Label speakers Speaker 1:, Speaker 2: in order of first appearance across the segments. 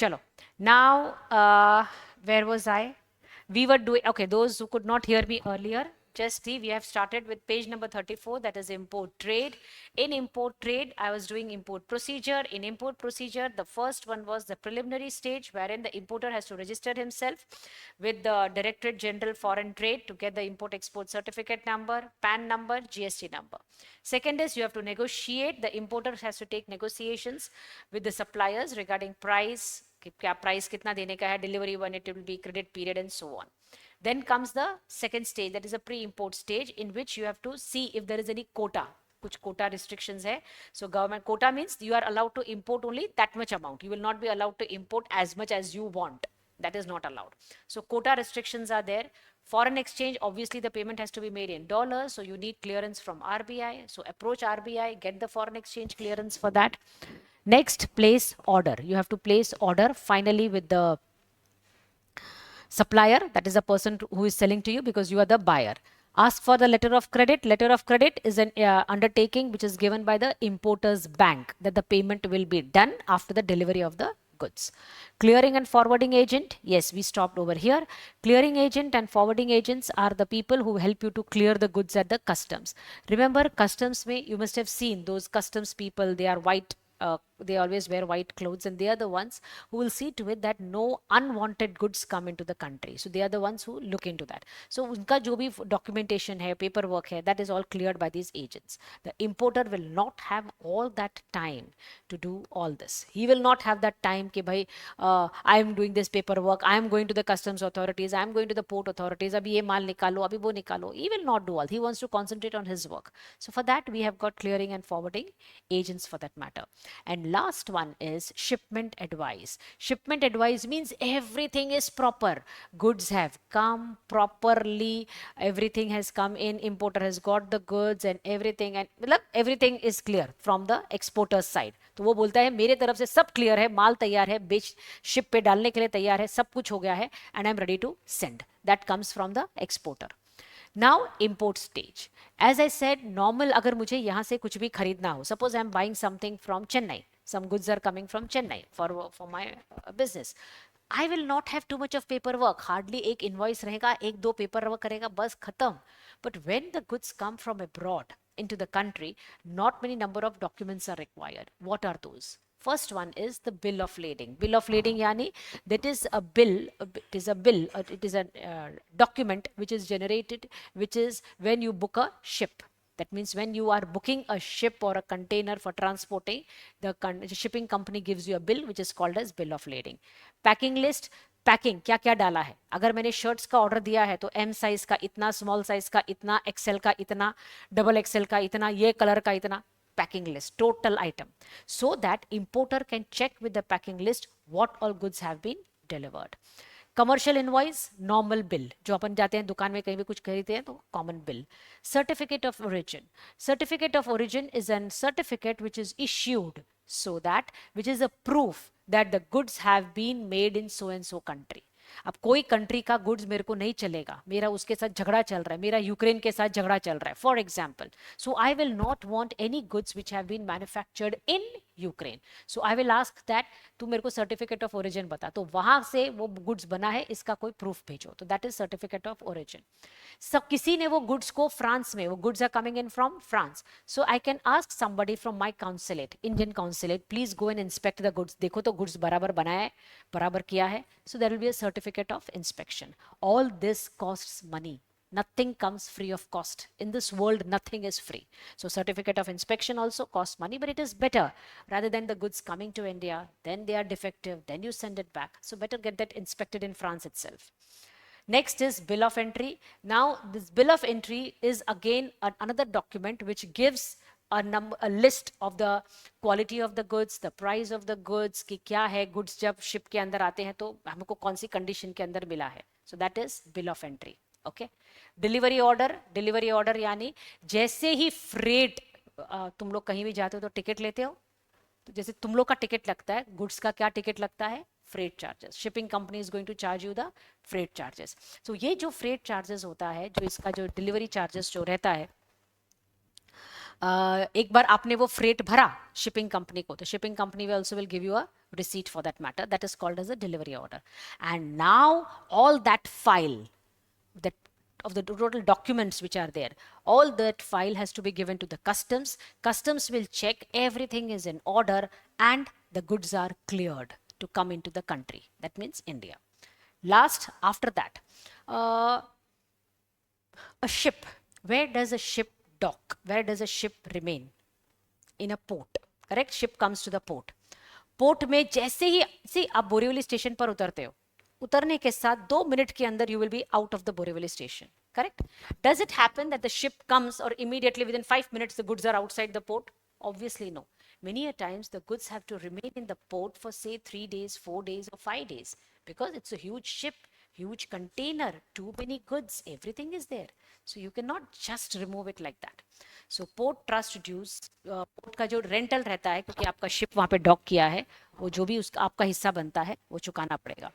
Speaker 1: चलो, now where was I? We were doing, okay, those who could not hear me earlier, just see, we have started with page number 34, that is import trade. In import trade, I was doing import procedure. In import procedure, the first one was the preliminary stage, wherein the importer has to register himself with the Directorate General Foreign Trade to get the import export certificate number, PAN number, GST number. Second is you have to negotiate. The importer has to take negotiations with the suppliers regarding price, क्या price कितना देने का है, delivery one it will B credit period and so on. Then comes the second stage, that is a pre-import stage, in which you have to see if there is any quota. कुछ quota restrictions है. So government quota means you are allowed to import only that much amount. You will not be allowed to import as much as you want. That is not allowed. So quota restrictions are there. Foreign exchange, obviously the payment has to be made in dollars, so you need clearance from RBI. So approach RBI, get the foreign exchange clearance for that. Next, place order. You have to place order finally with the supplier, that is the person who is selling to you, because you are the buyer. Ask for the letter of credit. Letter of credit is an undertaking which is given by the importer's bank that the payment will be done after the delivery of the goods. Clearing and forwarding agent, yes, we stopped over here. Clearing agent and forwarding agents are the people who help you to clear the goods at the customs. Remember, customs may, you must have seen those customs people, they are white, they always wear white clothes, and they are the ones who will see to it that no unwanted goods come into the country. So they are the ones who look into that. So unka jo bhi documentation hai, paperwork hai, that is all cleared by these agents. The importer will not have all that time to do all this. He will not have that time ki bhai, I am doing this paperwork, I am going to the customs authorities, I am going to the port authorities, abhi ye maal nikalo, abhi wo nikalo. He will not do all. He wants to concentrate on his work. So for that we have got clearing and forwarding agents for that matter. And last one is shipment advice. Shipment advice means everything is proper. Goods have come properly. Everything has come in. Importer has got the goods and everything. And everything is clear from the exporter's side. तो वो बोलता है मेरे तरफ से सब clear है, माल तैयार है, बेच शिप पे डालने के लिए तैयार है, सब कुछ हो गया है, and I'm ready to send. That comes from the exporter. Now import stage. As I said, normal अगर मुझे यहाँ से कुछ भी खरीदना हो, suppose I'm buying something from Chennai, some goods are coming from Chennai for my business. I will not have too much of paperwork. Hardly एक invoice रहेगा, एक दो paperwork करेगा, बस खत्म. But when the goods come from abroad into the country, not many number of documents are required. What are those? First one is the bill of lading. Bill of lading yani that is a bill, it is a bill, it is a document which is generated, which is when you book a ship. That means when you are booking a ship or a container for transporting, the shipping company gives you a bill which is called as bill of lading. Packing list, packing क्या क्या डाला है. अगर मैंने shirts का order दिया है तो एम साइज का इतना, स्मॉल साइज का इतना, एक्सेल का इतना, डबल एक्सेल का इतना, ये कलर का इतना. Packing list, total item, so that importer can check with the packing list what all goods have been delivered. Commercial invoice, normal bill, जो अपन जाते हैं दुकान में कहीं भी कुछ खरीदते हैं तो common bill. Certificate of origin. Certificate of origin is an certificate which is issued so that which is a proof that the goods have been made in so and so country. अब कोई country का goods मेरे को नहीं चलेगा, मेरा उसके साथ झगड़ा चल रहा है, मेरा यूक्रेन के साथ झगड़ा चल रहा है for example, so I will not want any goods which have been manufactured in Ukraine. So I will ask that तू मेरे को सर्टिफिकेट ऑफ ओरिजिन बता, तो वहां से वो गुड्स बना है इसका कोई प्रूफ भेजो, तो that is certificate of origin. सब किसी ने वो गुड्स को फ्रांस में, वो goods are coming in from France, so I can ask somebody from my consulate, Indian consulate, please go and inspect the goods, देखो तो गुड्स बराबर बनाया है, बराबर किया है. So there will be a certificate of inspection. All this costs money. Nothing comes free of cost. In this world, nothing is free. So certificate of inspection also costs money, but it is better rather than the goods coming to India, then they are defective, then you send it back. So better get that inspected in France itself. Next is bill of entry. Now this bill of entry is again another document which gives a list of the quality of the goods, the price of the goods, कि क्या है goods जब ship के अंदर आते हैं तो हमको कौन सी condition के अंदर मिला है. So that is bill of entry. Okay. Delivery order. Delivery order यानी जैसे ही freight, तुम लोग कहीं भी जाते हो तो टिकट लेते हो, तो जैसे तुम लोग का टिकट लगता है, गुड्स का क्या टिकट लगता है, freight charges. Shipping company is going to charge you the freight charges. So ये जो फ्रेट चार्जेस होता है, जो इसका जो डिलीवरी चार्जेस जो रहता है, एक बार आपने वो फ्रेट भरा शिपिंग कंपनी को, तो shipping company will also will give you a receipt for that matter. That is called as a delivery order. And now all that file, that of the total documents which are there, all that file has to be given to the customs. Customs will check everything is in order and the goods are cleared to come into the country. That means India. Last, after that, a ship. Where does a ship dock? Where does a ship remain? In a port. Correct? Ship comes to the port. Port में जैसे ही सी आप Borivali station पर उतरते हो, उतरने के साथ 2 minute के अंदर you will be out of the Borivali station. Correct? Does it happen that the ship comes or immediately within 5 minutes the goods are outside the port? Obviously no. Many a times the goods have to remain in the port for say 3 days, 4 days or 5 days because it's a huge ship, huge container, too many goods, everything is there. So you cannot just remove it like that. So port trust dues, port का जो rental रहता है क्योंकि आपका ship वहां पे dock किया है, वो जो भी उसका आपका हिस्सा बनता है वो चुकाना पड़ेगा.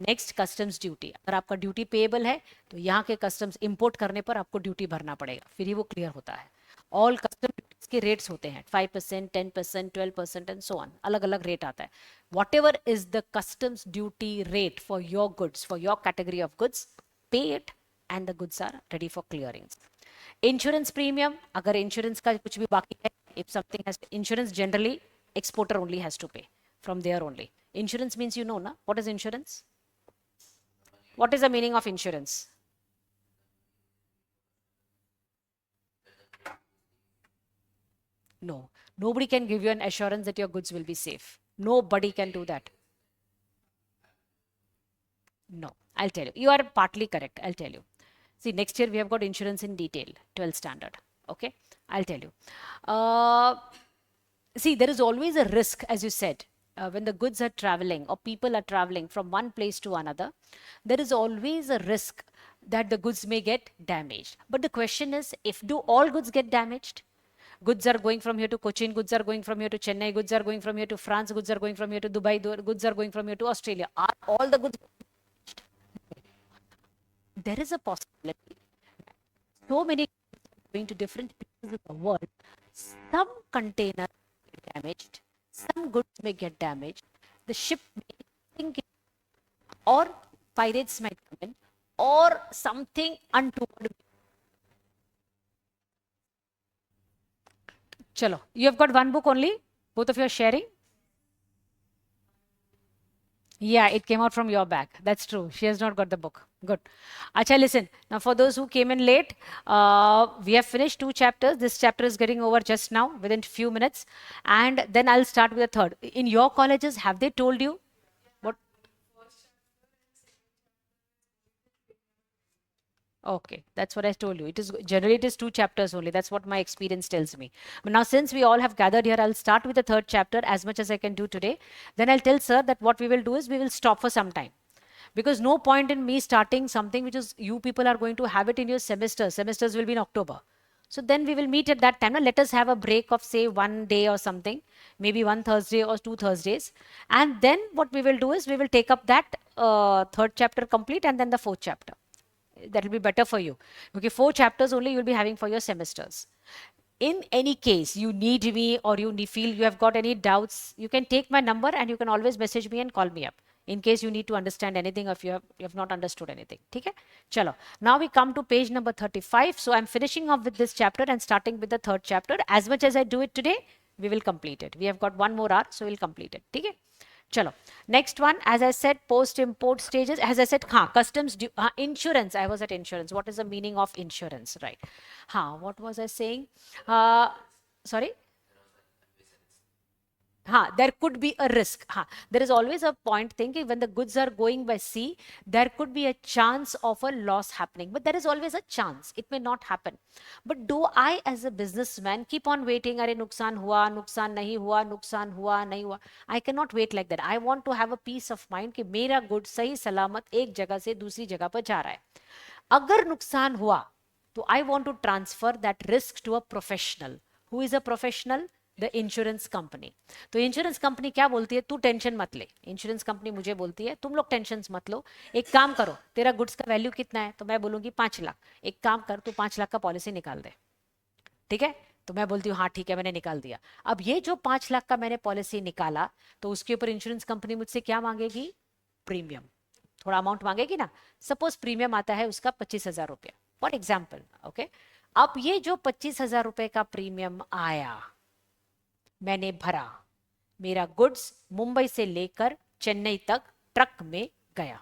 Speaker 1: Next, customs duty. अगर आपका ड्यूटी पेएबल है तो यहाँ के कस्टम्स इंपोर्ट करने पर आपको ड्यूटी भरना पड़ेगा, फिर ही वो क्लियर होता है. ऑल कस्टम ड्यूटीज के रेट्स होते हैं 5%, 10%, 12% एंड सो ऑन, अलग अलग रेट आता है. Whatever is the customs duty rate for your goods, for your category of goods, pay it and the goods are ready for clearing. Insurance premium, अगर insurance का कुछ भी बाकी है, if something has insurance, generally exporter only has to pay from there only. Insurance means, you know na, what is insurance? What is the meaning of insurance? No, nobody can give you an assurance that your goods will be safe. Nobody can do that. No, I'll tell you. You are partly correct. I'll tell you. See, next year we have got insurance in detail, 12th standard. Okay, I'll tell you. See, there is always a risk, as you said, when the goods are traveling or people are traveling from one place to another, there is always a risk that the goods may get damaged. But the question is, if do all goods get damaged? Goods are going from here to Cochin, goods are going from here to Chennai, goods are going from here to France, goods are going from here to Dubai, goods are going from here to Australia. Are all the goods damaged? There is a possibility. So many going to different pieces of the world. Some container get damaged, some goods may get damaged, the ship may sink, or pirates might come in, or something untoward. Chalo, you have got one book only? Both of you are sharing? Yeah, it came out from your bag. That's true. She has not got the book. Good. Acha, listen. Now, for those who came in late, we have finished 2 chapters. This chapter is getting over just now, within few minutes. And then I'll start with the third. In your colleges, have they told you what? Okay, that's what I told you. It is generally it is 2 chapters only. That's what my experience tells me. But now, since we all have gathered here, I'll start with the 3rd chapter as much as I can do today. Then I'll tell sir that what we will do is we will stop for some time. Because no point in me starting something which is you people are going to have it in your semesters. Semesters will be in October. So then we will meet at that time. Now let us have a break of say 1 day or something, maybe 1 Thursday or 2 Thursdays. And then what we will do is we will take up that 3rd chapter complete and then the 4th chapter. That will be better for you. Okay, 4 chapters only you will be having for your semesters. In any case, you need me or you feel you have got any doubts, you can take my number and you can always message me and call me up in case you need to understand anything or if you have not understood anything. Okay? Chalo. Now we come to page number 35. So I'm finishing off with this chapter and starting with the 3rd chapter. As much as I do it today, we will complete it. We have got 1 more hour, so we'll complete it. Okay? Chalo. Next one, as I said, post-import stages. As I said, customs, insurance. I was at insurance. What is the meaning of insurance? Right. What was I saying? Sorry? There could be a risk. There is always a point thinking when the goods are going by sea, there could be a chance of a loss happening. But there is always a chance. It may not happen. But do I as a businessman keep on waiting, Are nuksan hua, nuksan nahi hua, nuksan hua, nahi hua. I cannot wait like that. I want to have a peace of mind कि मेरा good सही सलामत एक जगह से दूसरी जगह पर जा रहा है. अगर नुकसान हुआ, तो I want to transfer that risk to a professional. Who is a professional? The insurance company. तो इंश्योरेंस कंपनी क्या बोलती है, तू टेंशन मत ले. इंश्योरेंस कंपनी मुझे बोलती है तुम लोग टेंशन मत लो, एक काम करो, तेरा गुड्स का वैल्यू कितना है, तो मैं बोलूंगी 5 लाख. एक काम कर, तू 5 लाख का पॉलिसी निकाल दे. ठीक है, तो मैं बोलती हूँ हाँ ठीक है मैंने निकाल दिया। अब ये जो 5 लाख का मैंने पॉलिसी निकाला तो उसके ऊपर इंश्योरेंस कंपनी मुझसे क्या मांगेगी? प्रीमियम, थोड़ा अमाउंट मांगेगी ना। सपोज प्रीमियम आता है उसका 25,000 रुपया फॉर एग्जाम्पल, ओके। अब ये जो 25,000 रुपए का प्रीमियम आया, मैंने भरा, मेरा गुड्स मुंबई से लेकर चेन्नई तक ट्रक में गया।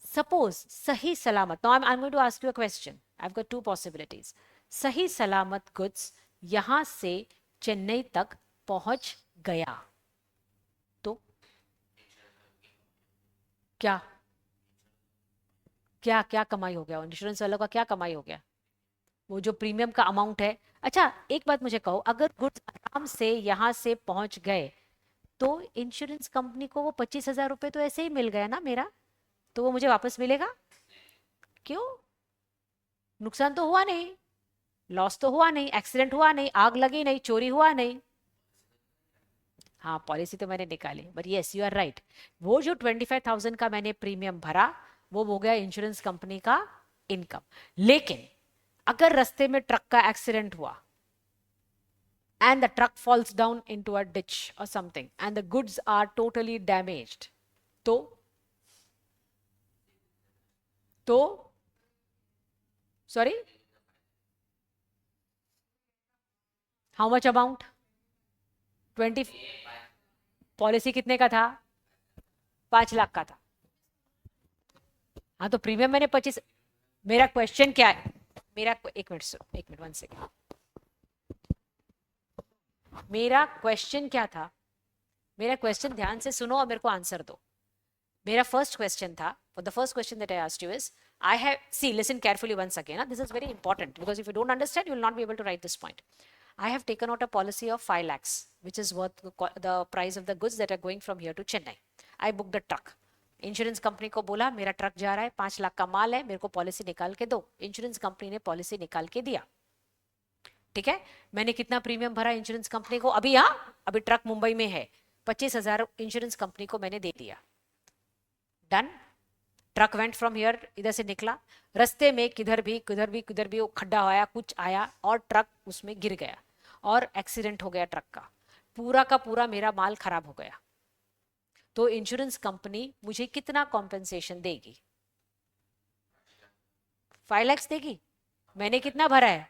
Speaker 1: सपोज सही सलामत, now I am going to ask you a question, I have got two possibilities. सही सलामत गुड्स यहां से चेन्नई तक पहुंच गया तो क्या क्या क्या कमाई हो गया? इंश्योरेंस वालों का क्या कमाई हो गया? वो जो प्रीमियम का अमाउंट है। अच्छा एक बात मुझे कहो, अगर गुड्स आराम से यहां से पहुंच गए तो इंश्योरेंस कंपनी को वो 25,000 रुपए तो ऐसे ही मिल गया ना मेरा, तो वो मुझे वापस मिलेगा? क्यों? नुकसान तो हुआ नहीं, लॉस तो हुआ नहीं, एक्सीडेंट हुआ नहीं, आग लगी नहीं, चोरी हुआ नहीं। हाँ पॉलिसी तो मैंने निकाली, but yes you are right, वो जो 25,000 का मैंने प्रीमियम भरा वो हो गया इंश्योरेंस कंपनी का इनकम। लेकिन अगर रास्ते में ट्रक का एक्सीडेंट हुआ and the truck falls down into a ditch or something and the goods are totally damaged, तो sorry, how much amount? 20, policy कितने का था? 5 लाख का था। हाँ तो प्रीमियम मैंने 25। मेरा क्वेश्चन क्या है? मेरा एक मिनट, एक मिनट, 1 सेकेंड। मेरा क्वेश्चन क्या था? मेरा क्वेश्चन ध्यान से सुनो और मेरे को आंसर दो। मेरा फर्स्ट क्वेश्चन था, for the first question that I asked you is, I have, see, listen carefully once again, this is very important because if you don't understand, you will not be able to write this point. I have taken out a policy of 5 lakhs, which is worth the price of the goods that are going from here to Chennai. I booked a truck. Insurance company को बोला मेरा truck जा रहा है, 5 लाख का माल है, मेरे को पॉलिसी निकाल के दो। इंश्योरेंस कंपनी ने पॉलिसी निकाल के दिया, ठीक है। मैंने कितना प्रीमियम भरा इंश्योरेंस कंपनी को? अभी यहाँ अभी ट्रक मुंबई में है, 25,000 इंश्योरेंस कंपनी को मैंने दे दिया। Done. Truck went from here, इधर से निकला, रास्ते में किधर भी वो खड्डा आया, कुछ आया और ट्रक उसमें गिर गया और एक्सीडेंट हो गया ट्रक का, पूरा का पूरा मेरा माल खराब हो गया। तो इंश्योरेंस कंपनी मुझे कितना कॉम्पेंसेशन देगी? 5 लाख देगी। मैंने कितना भरा है?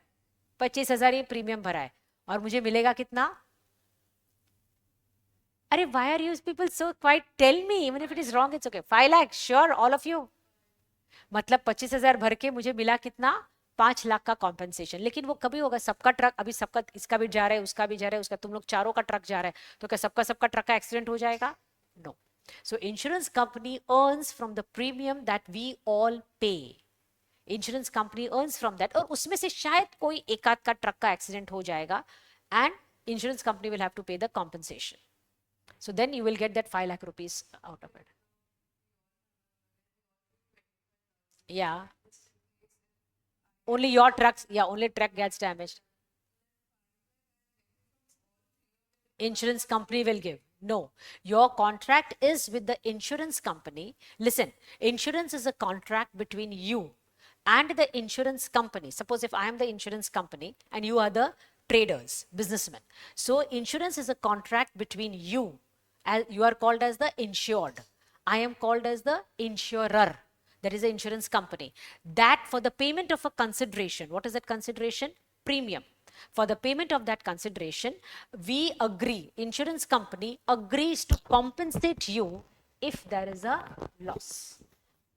Speaker 1: 25,000 ये प्रीमियम भरा है और मुझे मिलेगा कितना? अरे why are you people so quiet? Tell me, even if it is wrong, it's okay. 5 lakh, sure, all of you. मतलब 25,000 भर के मुझे मिला कितना? 5 लाख का कॉम्पेंसेशन। लेकिन वो कभी होगा? सबका ट्रक, अभी सबका, इसका भी जा रहा है, उसका भी जा रहा है, उसका, तुम लोग चारों का ट्रक जा रहा है, तो क्या सबका ट्रक का एक्सीडेंट हो जाएगा? No. So insurance company earns from the premium that we all pay. Insurance company earns from that, और उसमें से शायद कोई एक आध का ट्रक का एक्सीडेंट हो जाएगा and insurance company will have to pay the compensation. So then you will get that 5 lakh rupees out of it. Yeah. Only your trucks, yeah, only truck gets damaged. Insurance company will give. No, your contract is with the insurance company. Listen, insurance is a contract between you and the insurance company. Suppose if I am the insurance company and you are the traders, businessmen. So insurance is a contract between you. As you are called as the insured. I am called as the insurer. That is the insurance company. That for the payment of a consideration, what is that consideration? Premium. For the payment of that consideration, we agree, insurance company agrees to compensate you if there is a loss.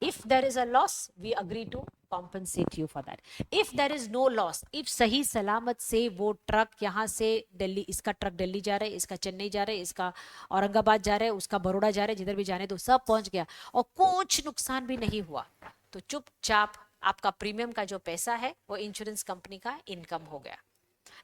Speaker 1: If there is a loss, we agree to compensate you for that. If there is no loss, if सही सलामत से वो truck यहाँ से दिल्ली, इसका truck Delhi जा रहा है, इसका चेन्नई जा रहा है, इसका औरंगाबाद जा रहा है, उसका बड़ौदा जा रहा है, जिधर भी जाने तो सब पहुंच गया और कुछ नुकसान भी नहीं हुआ, तो चुपचाप आपका प्रीमियम का जो पैसा है वो इंश्योरेंस कंपनी का इनकम हो गया.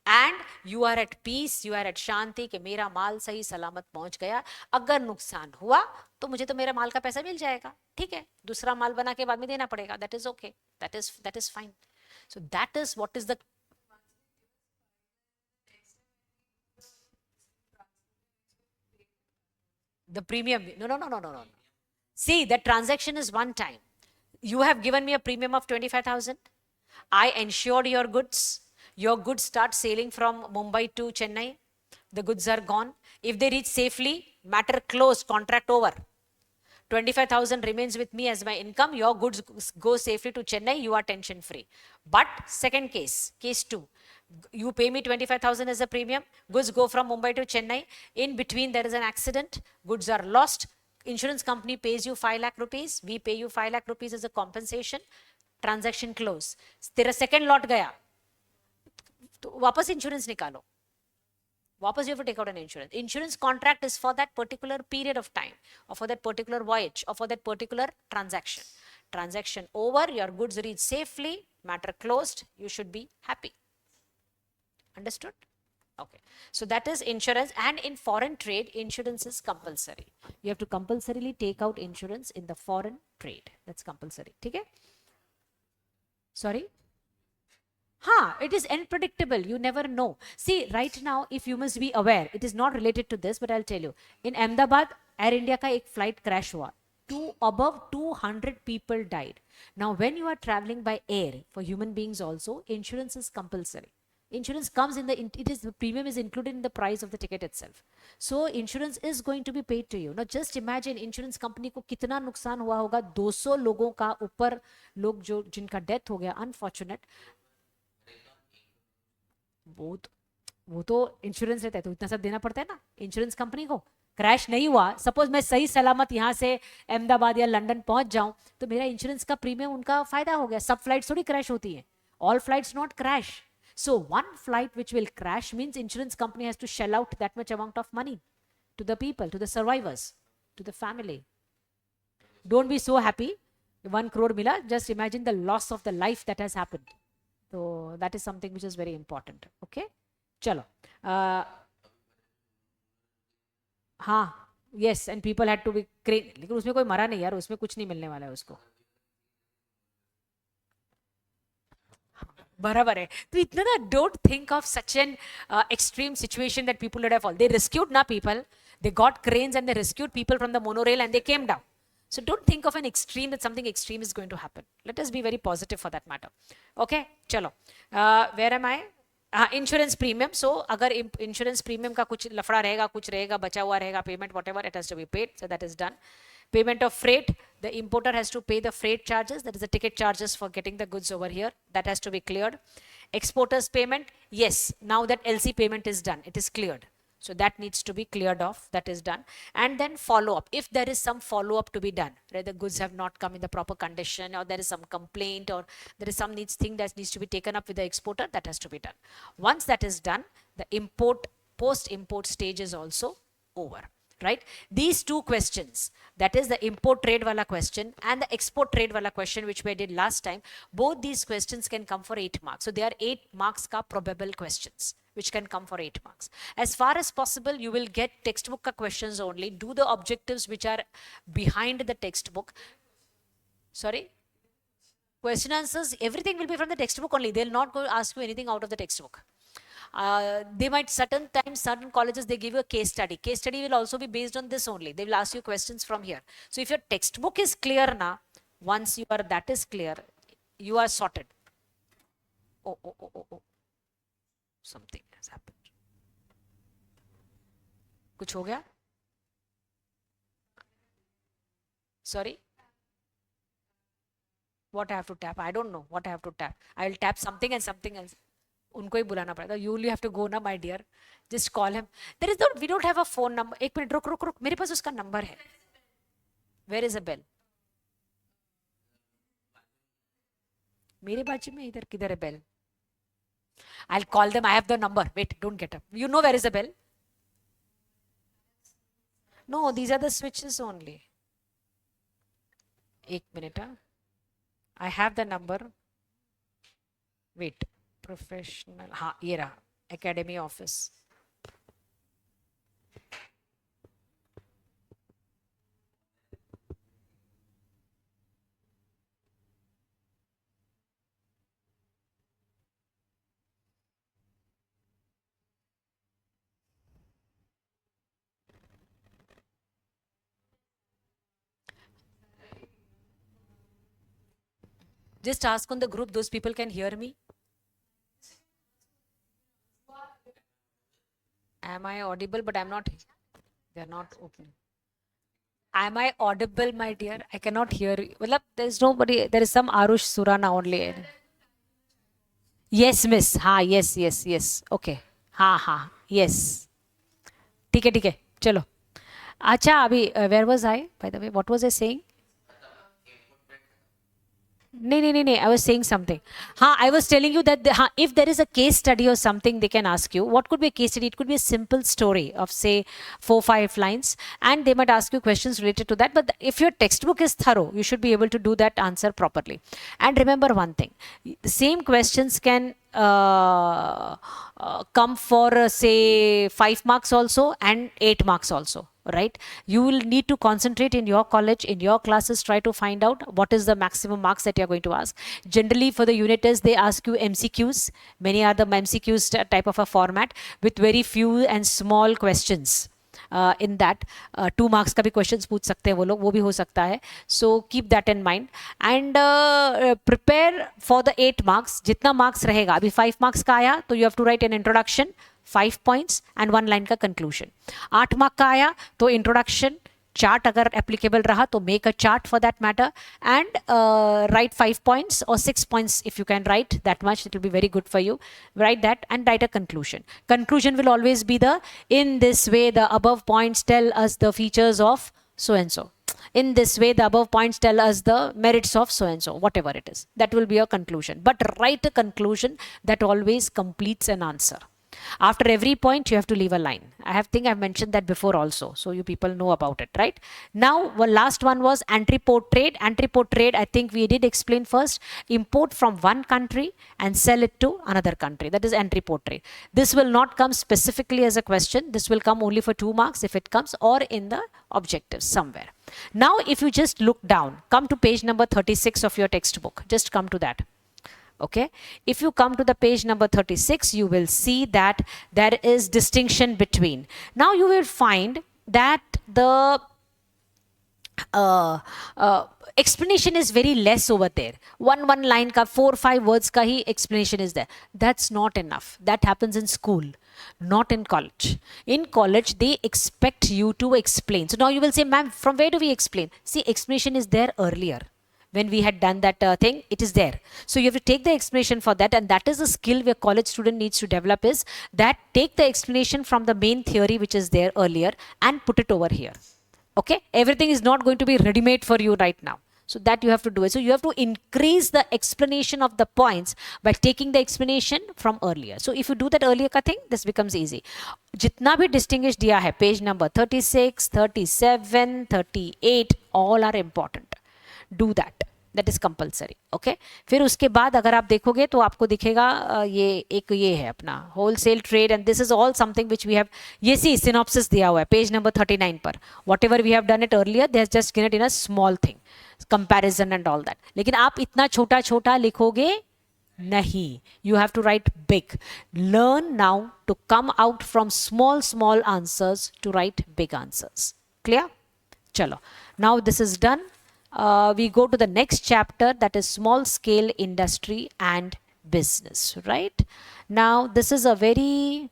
Speaker 1: And you are at peace, you are at शांति कि मेरा माल सही सलामत पहुंच गया. अगर नुकसान हुआ तो मुझे तो मेरे माल का पैसा मिल जाएगा, ठीक है, दूसरा माल बना के बाद में देना पड़ेगा. That is okay, that is fine. So that is what is the premium. No. See, the transaction is one time. You have given me a premium of 25,000. I insured your goods. Your goods start sailing from Mumbai to Chennai. The goods are gone. If they reach safely, matter closed, contract over. 25,000 remains with me as my income. Your goods go safely to Chennai. You are tension free. But second case, case 2, you pay me 25,000 as a premium. Goods go from Mumbai to Chennai. In between, there is an accident. Goods are lost. Insurance company pays you 5 lakh rupees. We pay you 5 lakh rupees as a compensation. Transaction close. तेरा second lot गया तो वापस insurance निकालो. Wapas you have to take out an insurance. Insurance contract is for that particular period of time, or for that particular voyage, or for that particular transaction. Transaction over, your goods reach safely, matter closed, you should be happy. Understood? Okay. So that is insurance, and in foreign trade, insurance is compulsory. You have to compulsorily take out insurance in the foreign trade. That's compulsory. Okay? Sorry? It is unpredictable. You never know. See, right now, if you must be aware, it is not related to this, but I'll tell you. In Ahmedabad, Air India ka ek flight crash hua. Above 200 people died. Now, when you are traveling by air, for human beings also, insurance is compulsory. Insurance comes in the premium is included in the price of the ticket itself. So insurance is going to be paid to you. Now just imagine insurance company को कितना नुकसान हुआ होगा. 200 लोगों का ऊपर लोग जो जिनका डेथ हो गया, अनफॉर्चुनेट, वो तो इंश्योरेंस रहता है तो इतना सब देना पड़ता है ना इंश्योरेंस कंपनी को. क्रैश नहीं हुआ, सपोज मैं सही सलामत यहाँ से अहमदाबाद या लंदन पहुंच जाऊं तो मेरा इंश्योरेंस का प्रीमियम उनका फायदा हो गया. सब फ्लाइट्स थोड़ी क्रैश होती है. All flights not crash. So one flight which will crash means insurance company has to shell out that much amount of money to the people, to the survivors, to the family. Don't be so happy 1 crore मिला. Just imagine the loss of the life that has happened. So that is something which is very important. Okay, chalo. हाँ, yes, and people had to be crazy. लेकिन उसमें कोई मरा नहीं यार, उसमें कुछ नहीं मिलने वाला है उसको. बराबर है. तो इतना ना, don't think of such an extreme situation that people would have fallen. They rescued na people. They got cranes and they rescued people from the monorail and they came down. So don't think of an extreme that something extreme is going to happen. Let us be very positive for that matter. Okay, chalo. Where am I? Insurance premium. So अगर insurance premium का कुछ लफड़ा रहेगा, कुछ रहेगा, बचा हुआ रहेगा, payment whatever, it has to be paid. So that is done. Payment of freight, the importer has to pay the freight charges, that is the ticket charges for getting the goods over here, that has to be cleared. Exporters payment, yes, now that LC payment is done, it is cleared. So that needs to be cleared off, that is done. And then follow up, if there is some follow up to be done, right, the goods have not come in the proper condition, or there is some complaint, or there is some thing that needs to be taken up with the exporter, that has to be done. Once that is done, the import, post-import stage is also over. Right? These two questions, that is the import trade wala question and the export trade wala question which we did last time, both these questions can come for 8 marks. So they are 8 marks ka probable questions which can come for 8 marks. As far as possible, you will get textbook ka questions only. Do the objectives which are behind the textbook. Sorry? Question answers, everything will be from the textbook only. They will not go ask you anything out of the textbook. They might, certain times, certain colleges, they give you a case study. Case study will also be based on this only. They will ask you questions from here. So if your textbook is clear now, once that is clear, you are sorted. Oh. Something has happened. Kuch ho gaya? Sorry? What I have to tap? I don't know what I have to tap. I will tap something and something else. उनको ही बुलाना पड़ेगा. You only have to go ना, my dear. Just call him. We don't have a phone number. एक minute, रुक. मेरे पास उसका number है. Where is a bell? मेरे बाजू में इधर किधर है bell? I'll call them. I have the number. Wait, don't get up. You know where is the bell? No, these are the switches only. एक minute. I have the number. Wait. Professional, हाँ ये रहा, academy office. Just ask on the group, those people can hear me. Am I audible? But I'm not. They're not open. Am I audible, my dear? I cannot hear you. Well, there's nobody. There is some Arush Surana only. Yes, miss. Ha, yes, yes, yes. Okay. हाँ हाँ yes. ठीक है चलो. अच्छा अभी where was I by the way? What was I saying? नहीं, I was saying something. हाँ, I was telling you that if there is a case study or something, they can ask you. What could be a case study? It could be a simple story of say 4-5 lines, and they might ask you questions related to that. But if your textbook is thorough, you should be able to do that answer properly. And remember one thing: the same questions can come for say 5 marks also and 8 marks also, right? You will need to concentrate in your college, in your classes, try to find out what is the maximum marks that you're going to ask. Generally for the unit tests, they ask you MCQs. Many are the MCQs type of a format with very few and small questions. In that 2 marks का भी questions पूछ सकते हैं वो लोग, वो भी हो सकता है. So keep that in mind and prepare for the 8 marks. जितना marks रहेगा, अभी 5 marks का आया तो you have to write an introduction, 5 points and 1 line का conclusion. 8 mark का आया तो introduction, chart अगर applicable रहा तो make a chart for that matter and write 5 points or 6 points if you can write that much, it will be very good for you. Write that and write a conclusion. Conclusion will always be the in this way the above points tell us the features of so and so. In this way the above points tell us the merits of so and so, whatever it is. That will be your conclusion. But write a conclusion that always completes an answer. After every point, you have to leave a line. I think I've mentioned that before also, so you people know about it, right? Now, last one was anti-port trade. Anti-port trade, I think we did explain first. Import from one country and sell it to another country. That is anti-port trade. This will not come specifically as a question. This will come only for 2 marks if it comes, or in the objectives somewhere. Now, if you just look down, come to page number 36 of your textbook. Just come to that. Okay, if you come to the page number 36, you will see that there is distinction between. Now you will find that the explanation is very less over there. One line ka 4-5 words ka hi explanation is there. That's not enough. That happens in school, not in college. In college, they expect you to explain. So now you will say, ma'am, from where do we explain? See, explanation is there earlier. When we had done that thing, it is there. So you have to take the explanation for that, and that is a skill where college student needs to develop, is that take the explanation from the main theory which is there earlier and put it over here. Okay, everything is not going to be ready-made for you right now. So that you have to do it. So you have to increase the explanation of the points by taking the explanation from earlier. So if you do that earlier ka thing, this becomes easy. Jitna bhi distinguished diya hai, page number 36, 37, 38, all are important. Do that. That is compulsory. Okay. फिर उसके बाद अगर आप देखोगे तो आपको दिखेगा ये एक ये है अपना wholesale trade, and this is all something which we have. ये सी synopsis दिया हुआ है page number 39 पर. Whatever we have done it earlier, they have just given it in a small thing, comparison and all that. लेकिन आप इतना छोटा छोटा लिखोगे नहीं. You have to write big. Learn now to come out from small answers to write big answers. Clear? Chalo. Now this is done. We go to the next chapter, that is small scale industry and business, right? Now this is a very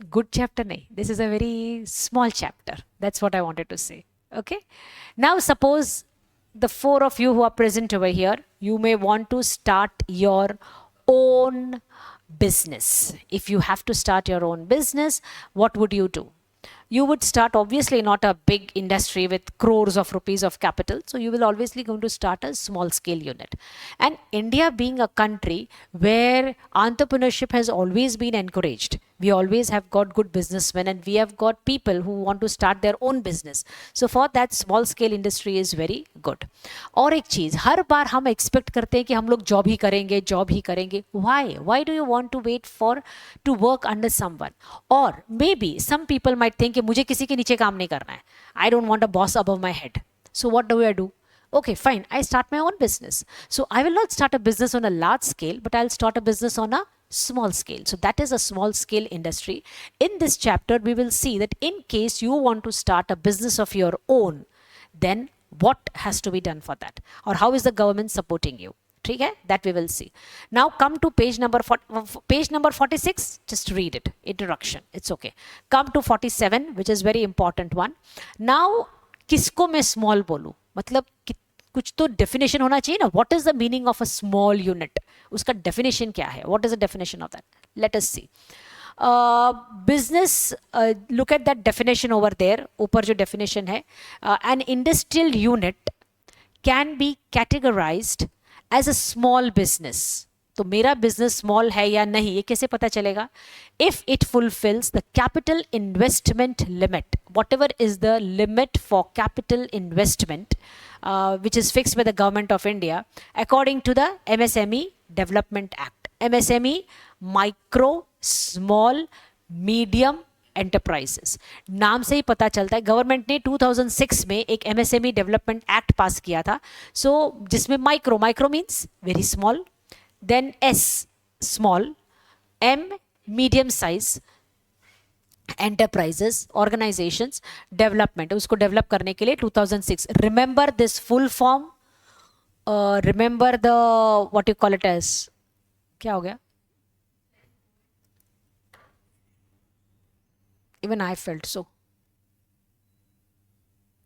Speaker 1: good chapter. Nahi, this is a very small chapter. That's what I wanted to say. Okay. Now suppose the 4 of you who are present over here, you may want to start your own business. If you have to start your own business, what would you do? You would start obviously not a big industry with crores of rupees of capital. So you will obviously going to start a small scale unit. And India being a country where entrepreneurship has always been encouraged, we always have got good businessmen, and we have got people who want to start their own business. So for that, small scale industry is very good. और एक चीज, हर बार हम expect करते हैं कि हम लोग job ही करेंगे. Why do you want to wait for to work under someone? Or maybe some people might think कि मुझे किसी के नीचे काम नहीं करना है. I don't want a boss above my head. So what do? Okay, fine. I start my own business. So I will not start a business on a large scale, but I'll start a business on a small scale. So that is a small scale industry. In this chapter, we will see that in case you want to start a business of your own, then what has to be done for that? Or how is the government supporting you? ठीक है, that we will see. Now come to page number 46. Just read it, introduction, it's okay. Come to 47, which is very important one. Now किसको मैं small बोलूं, मतलब कुछ तो definition होना चाहिए ना. What is the meaning of a small unit? उसका definition क्या है? What is the definition of that? Let us see. Business, look at that definition over there. ऊपर जो definition है, an industrial unit can be categorized as a small business. तो मेरा business small है या नहीं, ये कैसे पता चलेगा? If it fulfills the capital investment limit, whatever is the limit for capital investment, which is fixed by the government of India according to the MSME Development Act. MSME, micro, small, medium enterprises, नाम से ही पता चलता है. Government ने 2006 में एक MSME development act पास किया था. सो जिसमें micro means very small, then S small, M medium size enterprises, organisations, development, उसको डेवलप करने के लिए 2006. Remember this full form, remember the what you call it as, क्या हो गया? Even I felt so.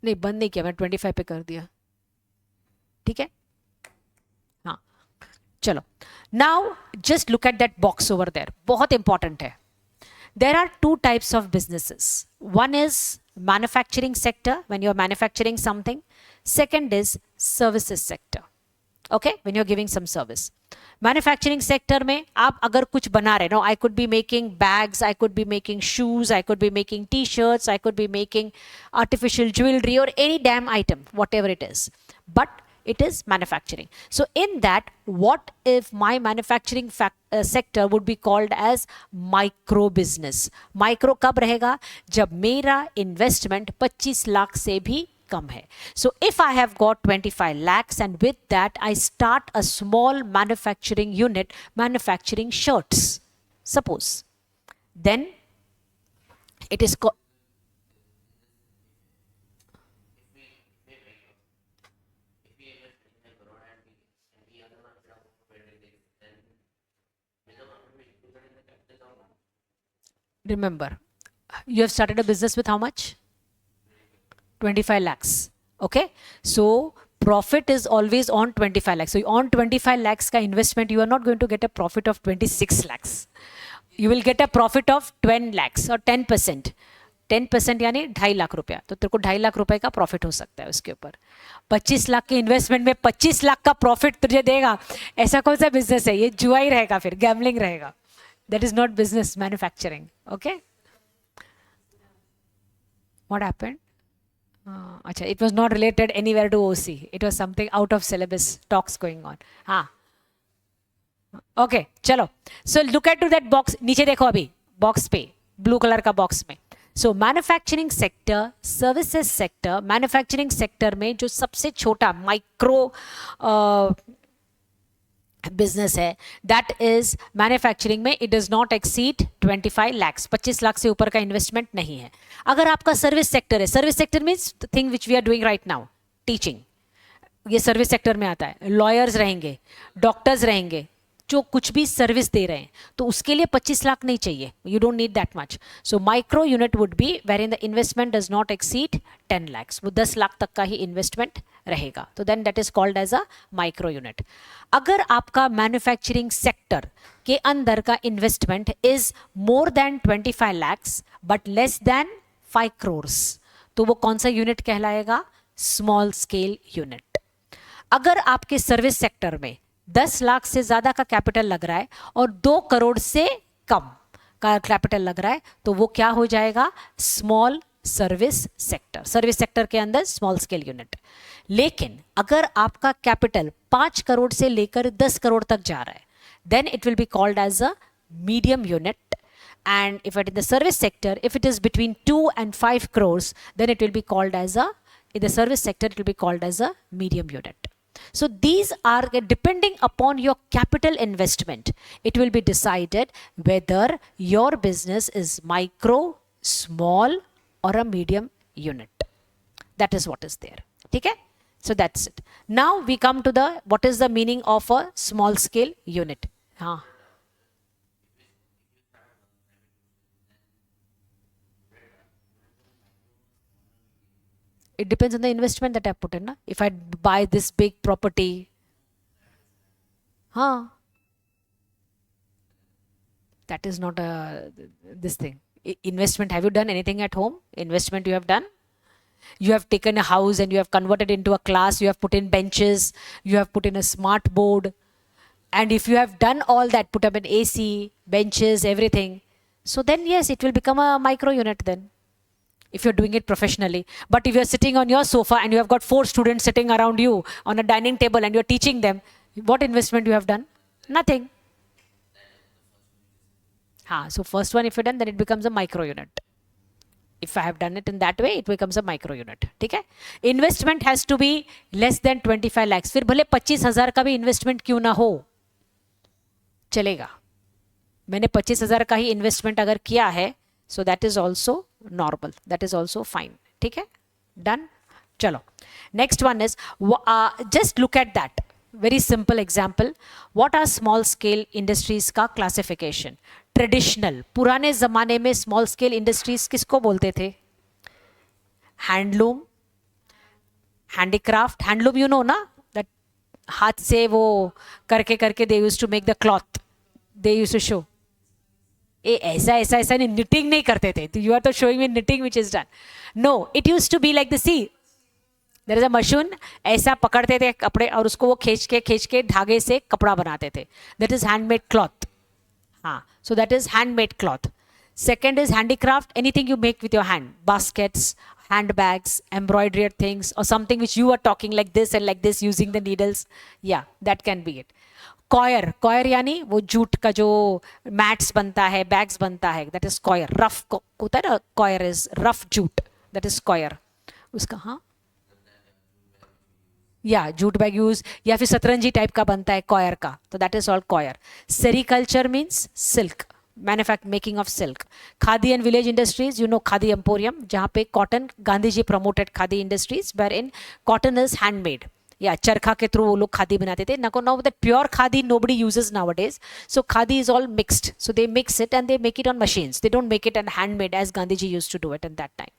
Speaker 1: नहीं, बंद नहीं किया, मैं 25 पे कर दिया. ठीक है, हाँ चलो. Now just look at that box over there, बहुत इंपॉर्टेंट है. There are two types of businesses. One is manufacturing sector, when you are manufacturing something. Second is services sector. Okay, when you are giving some service. Manufacturing sector में आप अगर कुछ बना रहे, no, I could be making bags, I could be making shoes, I could be making T shirts, I could be making artificial jewellery और any damn item, what ever it is, but it is manufacturing. So in that, what if my manufacturing sector would be called as micro business? Micro कब रहेगा? जब मेरा investment 25 lakh से भी कम है. So if I have got 25 lakhs and with that I start a small manufacturing unit manufacturing shirts, suppose, then it is called remember, you have started a business with how much? 25 lakhs. Okay, so profit is always on 25 lakhs. So on 25 lakhs ka investment, you are not going to get a profit of 26 lakhs. You will get a profit of 10 lakhs or 10%. 10% यानी 2.5 लाख रुपया. तो तेरे को 2.5 लाख रुपए का profit हो सकता है उसके ऊपर. 25 लाख के इन्वेस्टमेंट में 25 लाख का प्रॉफिट तुझे देगा, ऐसा कौन सा बिजनेस है? ये जुआ ही रहेगा, फिर गैम्बलिंग रहेगा. That is not business manufacturing. Okay, what happened? Acha, it was not related anywhere to OC. It was something out of syllabus talks going on. हाँ, okay, चलो. So look at to that box. नीचे देखो अभी box पे, blue color का box में. So manufacturing sector, services sector, manufacturing sector में जो सबसे छोटा micro बिजनेस है, दैट इज मैन्युफैक्चरिंग में, it does not exceed 25 lakhs. 25 lakh से ऊपर का इन्वेस्टमेंट नहीं है. अगर आपका सर्विस सेक्टर है, service sector means thing which we are doing right now, teaching, ये सर्विस सेक्टर में आता है. लॉयर्स रहेंगे, डॉक्टर्स रहेंगे, जो कुछ भी सर्विस दे रहे हैं, तो उसके लिए 25 लाख नहीं चाहिए. You don't need that much. So micro unit would be where in the investment does not exceed 10 lakhs. वो 10 लाख तक का ही इन्वेस्टमेंट रहेगा. तो then that is called as a micro unit. अगर आपका मैन्युफैक्चरिंग सेक्टर के अंदर का investment is more than 25 lakhs but less than 5 crores, तो वो कौन सा यूनिट कहलाएगा? Small scale unit. अगर आपके सर्विस सेक्टर में 10 लाख से ज्यादा का कैपिटल लग रहा है और 2 करोड़ से कम का कैपिटल लग रहा है, तो वो क्या हो जाएगा? Small service sector. Service sector के अंदर स्मॉल स्केल यूनिट. लेकिन अगर आपका कैपिटल 5 करोड़ से लेकर 10 करोड़ तक जा रहा है, then it will be called as a medium unit. And if it in the service sector, if it is between 2 and 5 crores, then it will be called as a, in the service sector, it will be called as a medium unit. So these are, depending upon your capital investment, it will be decided whether your business is micro, small or a medium unit. That is what is there. ठीक है, So that's it. Now we come to the what is the meaning of a small scale unit. हाँ. It depends on the investment that I put in. Na? If I buy this big property, huh, that is not a this thing. Investment. Have you done anything at home? Investment you have done? You have taken a house and you have converted into a class. You have put in benches. You have put in a smart board. And if you have done all that, put up an AC, benches, everything. So then yes, it will become a micro unit then. If you're doing it professionally. But if you're sitting on your sofa and you have got 4 students sitting around you on a dining table and you're teaching them, what investment you have done? Nothing. So first one if you're done, then it becomes a micro unit. If I have done it in that way, it becomes a micro unit. ठीक है? Investment has to be less than 25 lakhs. फिर भले 25,000 का भी investment क्यों ना हो, चलेगा. मैंने 25,000 का ही investment अगर किया है, so that is also normal. That is also fine. ठीक है? Done? चलो. Next one is, just look at that. Very simple example. What are small scale industries का classification? Traditional. पुराने ज़माने में small scale industries किसको बोलते थे? Handloom, handicraft. Handloom you know ना? That हाथ से वो करके करके they used to make the cloth. They used to show. ऐसा ऐसा ऐसा नहीं, knitting नहीं करते थे. You are तो showing me knitting which is done. No, it used to be like the sea. There is a machine, ऐसा पकड़ते थे कपड़े और उसको वो खींच के धागे से कपड़ा बनाते थे. That is handmade cloth. So that is handmade cloth. Second is handicraft, anything you make with your hand. Baskets, handbags, embroidered things or something which you are talking like this and like this using the needles. Yeah, that can be it. Coir, coir यानी वो jute का जो mats बनता है, bags बनता है, that is coir. Rough होता है ना, coir is rough jute. That is coir. उसका या जूट बैग यूज या फिर सतरंजी टाइप का बनता है कॉयर का, तो that is all coir. Sericulture means silk, manufacture making of silk. Khadi and village industries, you know khadi emporium, जहाँ पे cotton, Gandhi ji promoted khadi industries where in cotton is handmade. या चरखा के थ्रू वो लोग खादी बनाते थे. Now that pure khadi nobody uses nowadays, so khadi is all mixed. So they mix it and they make it on machines. They don't make it and handmade as Gandhi ji used to do it in that time.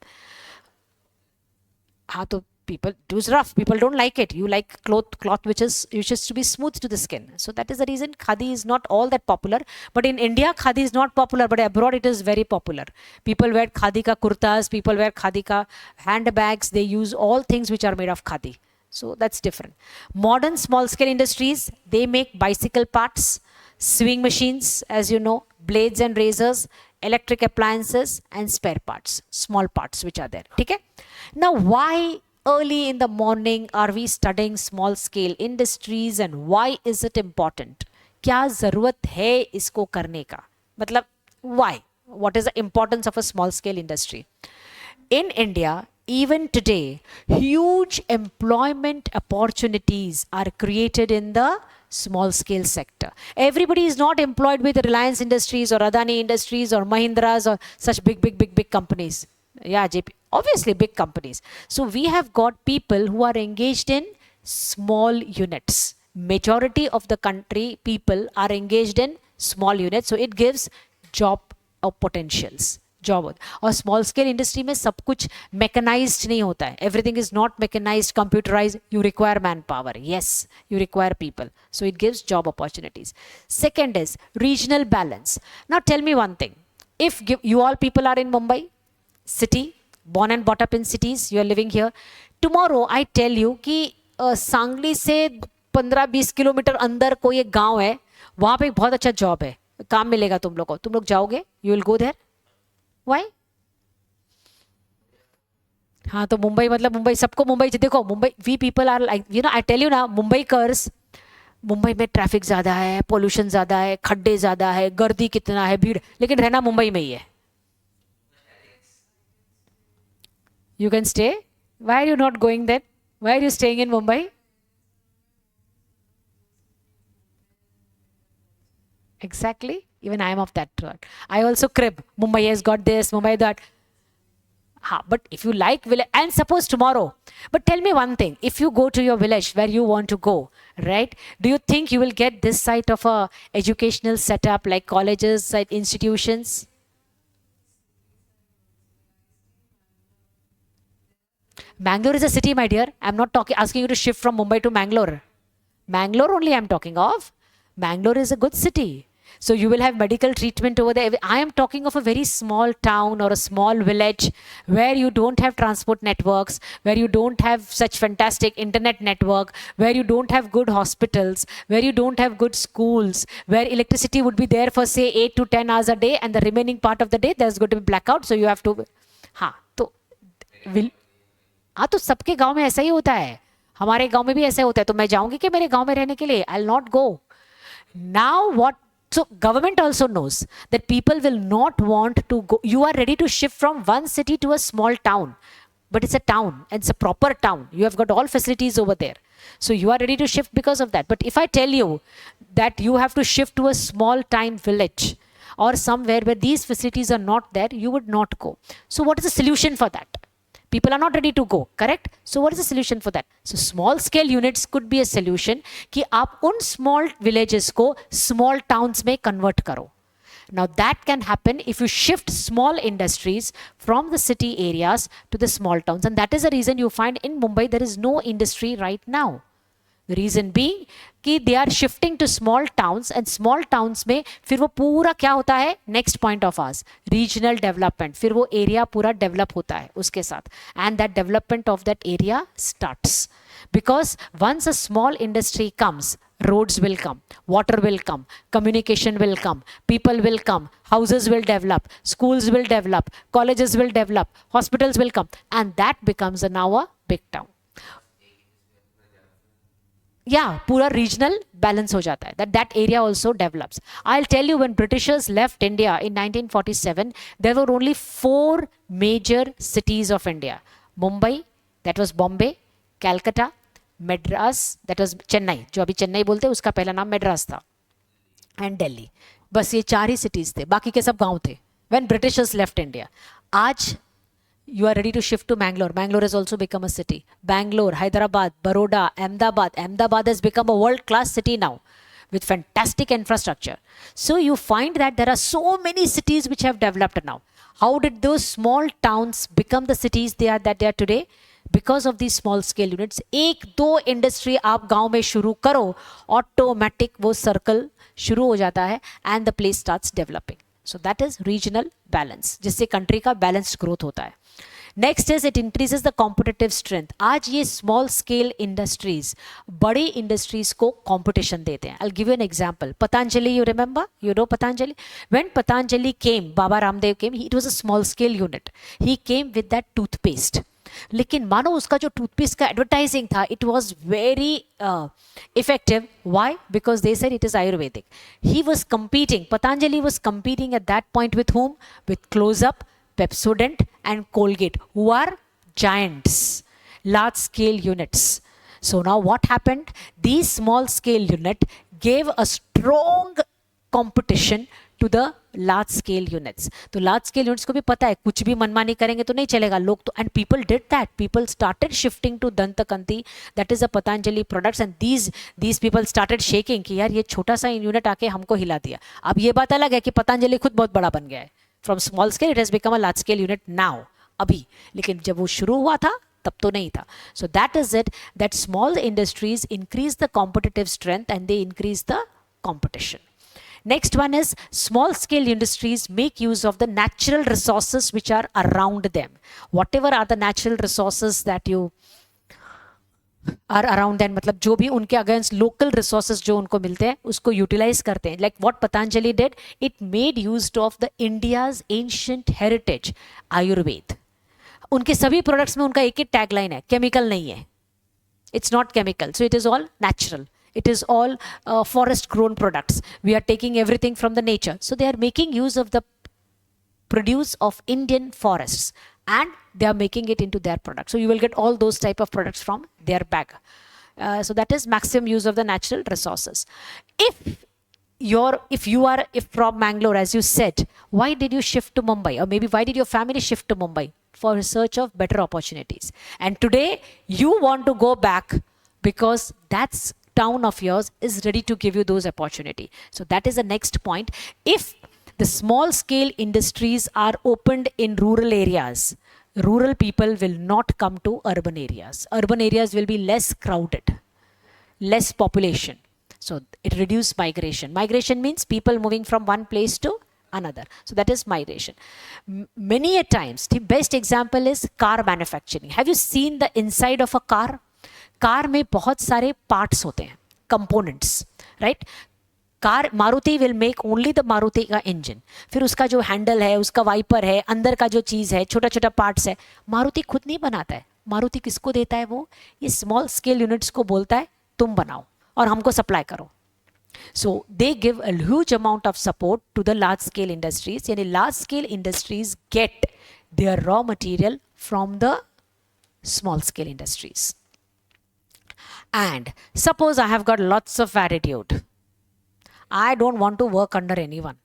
Speaker 1: तो people, it was rough, people don't like it. You like cloth which is to be smooth to the skin. So that is the reason khadi is not all that popular. But in India khadi is not popular, but abroad it is very popular. People wear khadi ka kurtas, people wear khadi ka handbags. They use all things which are made of khadi. So that's different. Modern small scale industries, they make bicycle parts, sewing machines, as you know, blades and razors, electric appliances and spare parts, small parts which are there. Okay? Now why early in the morning are we studying small scale industries and why is it important? क्या ज़रूरत है इसको करने का? मतलब why? What is the importance of a small scale industry? In India, even today, huge employment opportunities are created in the small scale sector. Everybody is not employed with Reliance Industries or Adani Industries or Mahindras or such big companies. Yeah, JP, obviously big companies. So we have got people who are engaged in small units. Majority of the country people are engaged in small units. So it gives job potentials. Job. और small scale industry में सब कुछ mechanized नहीं होता है. Everything is not mechanized, computerized. You require manpower. Yes, you require people. So it gives job opportunities. Second is regional balance. Now tell me one thing. If you all people are in Mumbai city, born and brought up in cities, you are living here. Tomorrow I tell you कि सांगली से 15-20 kilometre अंदर कोई एक गांव है, वहां पे एक बहुत अच्छा जॉब है, काम मिलेगा तुम लोग को, तुम लोग जाओगे? You will go there? Why? हाँ, तो मुंबई मतलब मुंबई, सबको मुंबई, देखो Mumbai, we people are like, you know, I tell you ना, मुंबई कर्स, मुंबई में ट्रैफिक ज़्यादा है, पोल्यूशन ज़्यादा है, खड्डे ज़्यादा है, गर्दी कितना है, भीड़, लेकिन रहना मुंबई में ही है. You can stay. Why are you not going there? Why are you staying in Mumbai? Exactly. Even I am of that thought. I also crib. Mumbai has got this, Mumbai that. Ha, but if you like village, and suppose tomorrow, but tell me one thing, if you go to your village where you want to go, right, do you think you will get this site of a educational setup like colleges, like institutions? Bangalore is a city, my dear. I'm not talking, asking you to shift from Mumbai to Bangalore. Bangalore only I'm talking of. Bangalore is a good city. So you will have medical treatment over there. I am talking of a very small town or a small village where you don't have transport networks, where you don't have such fantastic internet network, where you don't have good hospitals, where you don't have good schools, where electricity would be there for say 8 to 10 hours a day and the remaining part of the day there's going to be blackout. So you have to, हाँ तो will, हाँ तो सबके गांव में ऐसा ही होता है, हमारे गांव में भी ऐसा होता है, तो मैं जाऊंगी कि मेरे गांव में रहने के लिए? आई will not go. Now what? So government also knows that people will not want to go. You are ready to shift from one city to a small town, but it's a town and it's a proper town. You have got all facilities over there. So you are ready to shift because of that. But if I tell you that you have to shift to a small time village or somewhere where these facilities are not there, you would not go. So what is the solution for that? People are not ready to go, correct? So what is the solution for that? So small scale units could be a solution कि आप उन small villages को small towns में convert करो. Now that can happen if you shift small industries from the city areas to the small towns, and that is the reason you find in Mumbai there is no industry right now. The reason being कि they are shifting to small towns, and small towns में फिर वो पूरा क्या होता है, next point of ours, regional development. फिर वो area पूरा develop होता है उसके साथ, and that development of that area starts. Because once a small industry comes, roads will come, water will come, communication will come, people will come, houses will develop, schools will develop, colleges will develop, hospitals will come, and that becomes now a big town. Yeah, पूरा regional balance हो जाता है. That area also develops. I'll tell you, when Britishers left India in 1947, there were only 4 major cities of India. Mumbai, that was Bombay, Calcutta, Madras, that was Chennai, जो अभी चेन्नई बोलते हैं उसका पहला नाम मैड्रास था, and Delhi. बस ये 4 ही cities थे, बाकी के सब गांव थे. When Britishers left India. आज you are ready to shift to Bangalore. Bangalore has also become a city. Bangalore, Hyderabad, Baroda, Ahmedabad. Ahmedabad has become a world-class city now with fantastic infrastructure. So you find that there are so many cities which have developed now. How did those small towns become the cities that they are today? Because of these small scale units. एक दो industry आप गांव में शुरू करो, automatic वो circle शुरू हो जाता है, and the place starts developing. So that is regional balance, जिससे कंट्री का बैलेंस्ड ग्रोथ होता है. Next is it increases the competitive strength. आज ये स्मॉल स्केल इंडस्ट्रीज बड़ी इंडस्ट्रीज को कॉम्पिटिशन देते हैं. I give you an example. Patanjali, you remember, you know Patanjali? When Patanjali came, Baba Ramdev came, it was a small scale unit. He came with that toothpaste. लेकिन मानो उसका जो toothpaste का advertising था, it was very effective. Why? Because they said it is ayurvedic. He was competing, Patanjali was competing at that point with whom? With Close-Up, Pepsodent and Colgate, who are giants, large scale units. So now what happened? These small scale unit gave a strong competition to the large scale units. तो large scale units को भी पता है कुछ भी मनमानी करेंगे तो नहीं चलेगा, लोग तो, and people did that. People started shifting to Dantakanti, that is a Patanjali products, and these people started shaking कि यार ये छोटा सा यूनिट आके हमको हिला दिया. अब ये बात अलग है कि पतंजलि खुद बहुत बड़ा बन गया है. From small scale it has become a large scale unit now, अभी. लेकिन जब वो शुरू हुआ था तब तो नहीं था. So that is it, that small industries increase the competitive strength and they increase the competition. Next one is small scale industries make use of the natural resources which are around them. Whatever are the natural resources that you are around them, मतलब जो भी उनके against local resources जो उनको मिलते हैं उसको utilise करते हैं. Like what Patanjali did, it made use of the India's ancient heritage Ayurveda. उनके सभी प्रोडक्ट्स में उनका एक ही टैगलाइन है, केमिकल नहीं है. It's not chemical, so it is all natural. It is all forest grown products. We are taking everything from the nature. So they are making use of the produce of Indian forests and they are making it into their products. So you will get all those type of products from their bag. So that is maximum use of the natural resources. If from Bangalore, as you said, why did you shift to Mumbai? Or maybe why did your family shift to Mumbai? for search of better opportunities. And today you want to go back because that's town of yours is ready to give you those opportunity. So that is the next point. If the small scale industries are opened in rural areas, rural people will not come to urban areas. Urban areas will be less crowded, less population. So it reduces migration. Migration means people moving from one place to another. So that is migration. Many a times, the best example is car manufacturing. Have you seen the inside of a car? Car में बहुत सारे parts होते हैं, components, right. Car Maruti will make only the Maruti का engine, फिर उसका जो handle है, उसका वाइपर है, अंदर का जो चीज़ है, छोटा छोटा पार्ट्स है, मारुति खुद नहीं बनाता है. मारुति किसको देता है? वो ये स्मॉल स्केल यूनिट्स को बोलता है तुम बनाओ और हमको सप्लाई करो. So they give a huge amount of support to the large scale industries. यानी large scale industries get their raw material from the small scale industries. And suppose I have got lots of attitude. I don't want to work under anyone.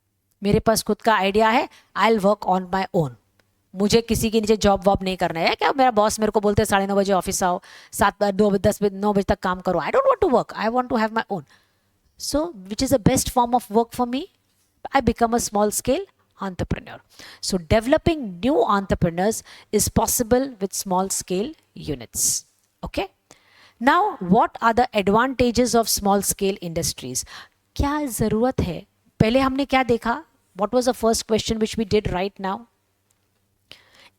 Speaker 1: मेरे पास खुद का idea है. I'll work on my own. मुझे किसी के नीचे job वॉब नहीं करना है. क्या मेरा बॉस मेरे को बोलते हैं 9:30 बजे ऑफिस आओ, 9 बजे तक काम करो. I don't want to work. I want to have my own. So, which is the best form of work for me? I become a small scale entrepreneur. So, developing new entrepreneurs is possible with small scale units. Okay. Now, what are the advantages of small scale industries? क्या ज़रूरत है? पहले हमने क्या देखा? What was the first question which we did right now?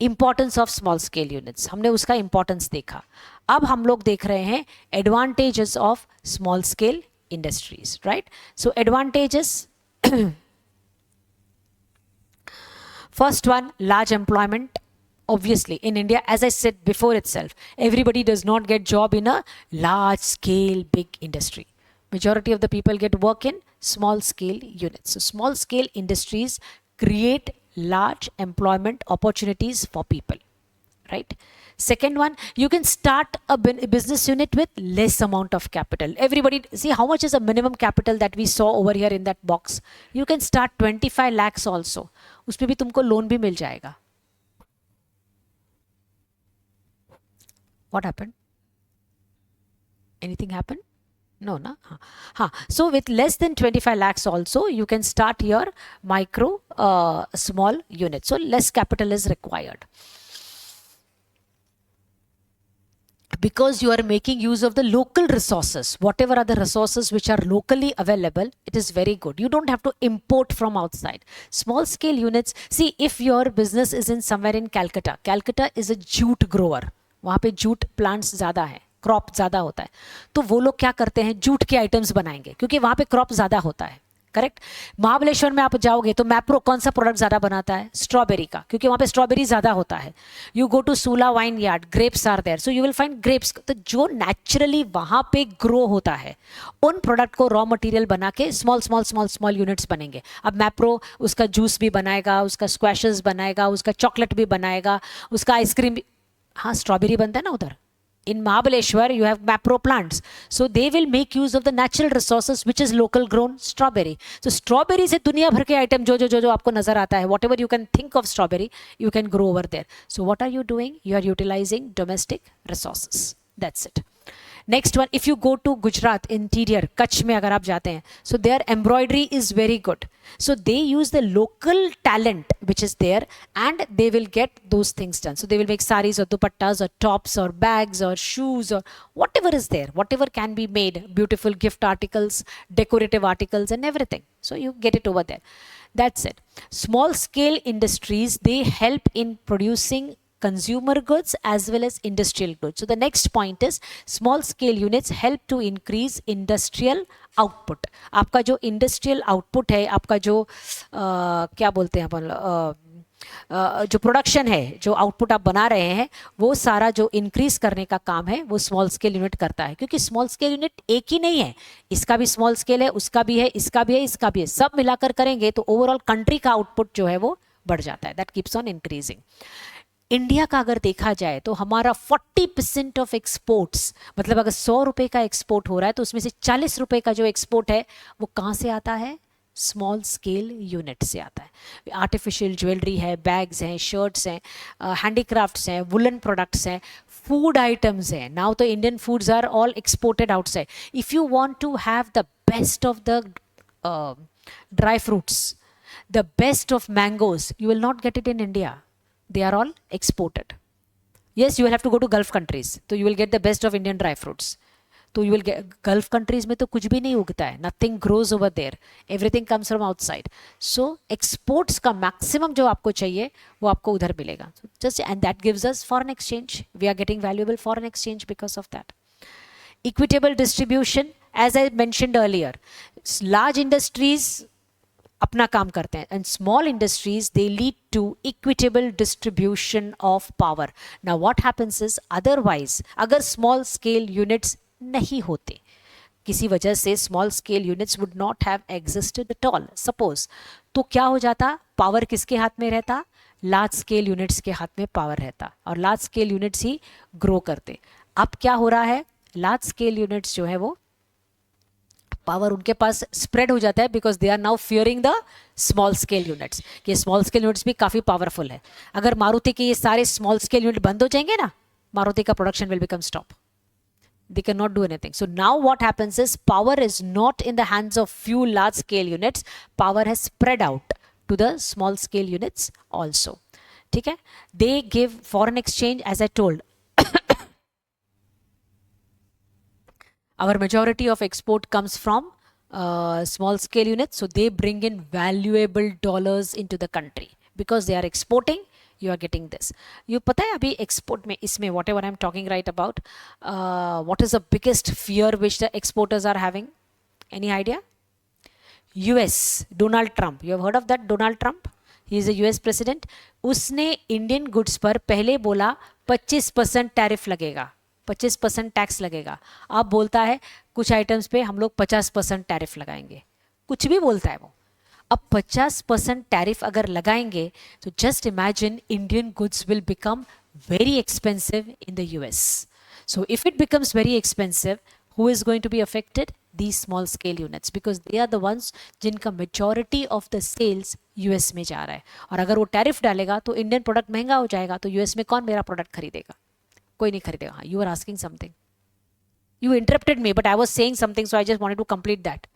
Speaker 1: Importance of small scale units. हमने उसका importance देखा. अब हम लोग देख रहे हैं advantages of small scale industries, right? So advantages. First one, large employment. Obviously in India, as I said before itself, everybody does not get job in a large scale big industry. Majority of the people get work in small scale units. So small scale industries create large employment opportunities for people, right? Second one, you can start a business unit with less amount of capital. Everybody, see how much is the minimum capital that we saw over here in that box? You can start 25 lakhs also. उसमें भी तुमको loan भी मिल जाएगा. What happened? Anything happened? No, na? Ha. So with less than 25 lakhs also, you can start your micro small unit. So less capital is required. Because you are making use of the local resources, whatever are the resources which are locally available, it is very good. You don't have to import from outside. Small scale units, see if your business is in somewhere in Calcutta. Calcutta is a jute grower. वहाँ पे jute plants ज़्यादा है, crop ज़्यादा होता है. तो वो लोग क्या करते हैं? जूट के आइटम्स बनाएंगे क्योंकि वहाँ पे क्रॉप ज़्यादा होता है. करेक्ट. महाबलेश्वर में आप जाओगे तो मैप्रो कौन सा प्रोडक्ट ज़्यादा बनाता है? स्ट्रॉबेरी का, क्योंकि वहाँ पे स्ट्रॉबेरी ज़्यादा होता है. You go to Sula vineyard, grapes are there, so you will find grapes. तो जो नेचुरली वहाँ पे ग्रो होता है उन प्रोडक्ट को रॉ मटेरियल बना के small small small small units बनेंगे. अब मैप्रो उसका जूस भी बनाएगा, उसका स्क्वैशेस बनाएगा, उसका चॉकलेट भी बनाएगा, उसका आइसक्रीम भी. हाँ, स्ट्रॉबेरी बनता है ना उधर. In Mahabaleshwar, you have Mapro plants. So they will make use of the natural resources, which is local grown strawberry. So strawberry से दुनिया भर के item जो आपको नजर आता है, whatever you can think of strawberry, you can grow over there. So what are you doing? You are utilizing domestic resources. That's it. Next one, if you go to Gujarat, interior, Kutch में अगर आप जाते हैं, so their embroidery is very good. So they use the local talent which is there and they will get those things done. So they will make saris or dupattas or tops or bags or shoes or whatever is there, whatever can be made, beautiful gift articles, decorative articles and everything. So you get it over there. That's it. Small scale industries, they help in producing consumer goods as well as industrial goods. So the next point is small scale units help to increase industrial output. आपका जो industrial output है, आपका जो क्या बोलते हैं अपन, जो production है, जो आउटपुट आप बना रहे हैं, वो सारा जो इंक्रीज करने का काम है वो स्मॉल स्केल यूनिट करता है. क्योंकि स्मॉल स्केल यूनिट एक ही नहीं है, इसका भी स्मॉल स्केल है, उसका भी है, इसका भी है, इसका भी है, सब मिलाकर करेंगे तो ओवरऑल कंट्री का आउटपुट जो है वो बढ़ जाता है. That keeps on increasing. India का अगर देखा जाए तो हमारा 40% ऑफ एक्सपोर्ट्स, मतलब अगर 100 रुपए का एक्सपोर्ट हो रहा है तो उसमें से 40 रुपए का जो एक्सपोर्ट है वो कहाँ से आता है? स्मॉल स्केल यूनिट से आता है। आर्टिफिशियल ज्वेलरी है, बैग्स हैं, शर्ट्स हैं, हैंडीक्राफ्ट्स हैं, वुलन प्रोडक्ट्स हैं, फूड आइटम्स हैं। नाउ तो Indian foods are all exported outside. If you want to have the best of the dry fruits, the best of mangoes, you will not get it in India. They are all exported. Yes, you will have to go to Gulf countries, so you will get the best of Indian dry fruits. तो you will get Gulf countries में तो कुछ भी नहीं उगता है, nothing grows over there, everything comes from outside. So exports का maximum जो आपको चाहिए वो आपको उधर मिलेगा. So just and that gives us foreign exchange. We are getting valuable foreign exchange because of that. Equitable distribution, as I mentioned earlier, large industries अपना काम करते हैं and small industries they lead to equitable distribution of power. Now what happens is otherwise अगर small scale units नहीं होते, किसी वजह से small scale units would not have existed at all suppose, तो क्या हो जाता, पावर किसके हाथ में रहता, लार्ज स्केल यूनिट्स के हाथ में पावर रहता और लार्ज स्केल यूनिट्स ही ग्रो करते. अब क्या हो रहा है, लार्ज स्केल यूनिट्स जो है वो पावर उनके पास स्प्रेड हो जाता है because they are now fearing the small scale units. ये स्मॉल स्केल यूनिट्स भी काफ़ी पावरफुल है. अगर मारुति के ये सारे स्मॉल स्केल यूनिट बंद हो जाएंगे ना, मारुति का production will become stop. They cannot do anything. So now what happens is power is not in the hands of few large scale units. Power has spread out to the small scale units also. ठीक है? They give foreign exchange, as I told. Our majority of export comes from small scale units, so they bring in valuable dollars into the country because they are exporting. You are getting this. You पता है अभी export में इसमें whatever I am talking right about, what is the biggest fear which the exporters are having? Any idea? US, Donald Trump. You have heard of that Donald Trump? He is a US president. उसने Indian goods पर पहले बोला 25% tariff लगेगा, 25% tax लगेगा. अब बोलता है कुछ आइटम्स पे हम लोग 50% टैरिफ लगाएंगे. कुछ भी बोलता है वो. अब 50% टैरिफ अगर लगाएंगे तो just imagine Indian goods will become very expensive in the US. So if it becomes very expensive, who is going to be affected? these small scale units because they are the ones जिनका majority of the sales US में जा रहा है. और अगर वो tariff डालेगा तो इंडियन प्रोडक्ट महंगा हो जाएगा, तो यूएस में कौन मेरा प्रोडक्ट खरीदेगा? कोई नहीं खरीदेगा. You are asking something, you interrupted me but I was saying something, so I just wanted to complete that.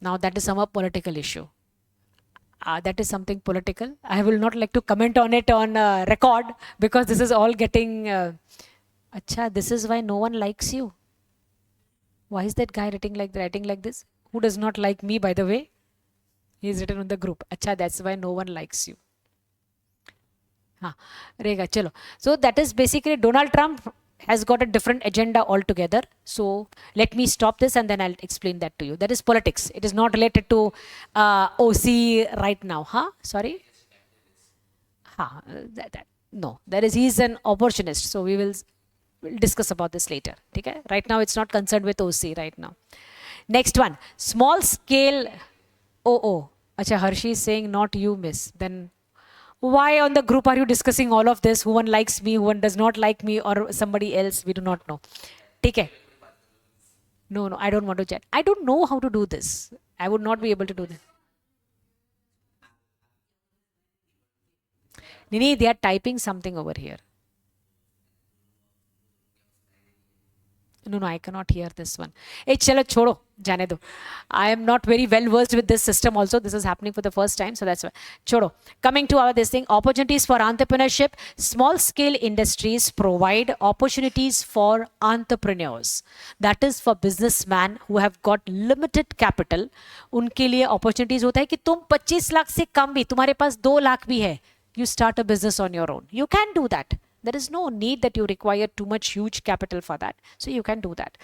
Speaker 1: Now that is some political issue. That is something political. I will not like to comment on it on record because this is all getting. Acha, this is why no one likes you. Why is that guy writing like this? Who does not like me, by the way? He is written on the group. Acha, that's why no one likes you. हाँ रहेगा. चलो. So that is basically Donald Trump has got a different agenda altogether. So let me stop this and then I'll explain that to you. That is politics. It is not related to OC right now. Huh? Sorry? No. He is an opportunist. So we'll discuss about this later. Okay? Right now it's not concerned with OC right now. Next one. Small scale. Oh. Acha, Harshi is saying not you, miss. Then why on the group are you discussing all of this? Who one likes me, who one does not like me, or somebody else? We do not know. ठीक है? No, I don't want to chat. I don't know how to do this. I would not be able to do that. Nini, they are typing something over here. No, I cannot hear this one. Hey, chalo, chodo, jane do. I am not very well versed with this system also. This is happening for the first time, so that's why. Chodo. Coming to our this thing, opportunities for entrepreneurship. Small scale industries provide opportunities for entrepreneurs. That is for businessmen who have got limited capital. उनके लिए opportunities होता है कि तुम 25 लाख से कम भी, तुम्हारे पास 2 लाख भी है, you start a business on your own. You can do that. There is no need that you require too much huge capital for that. So you can do that.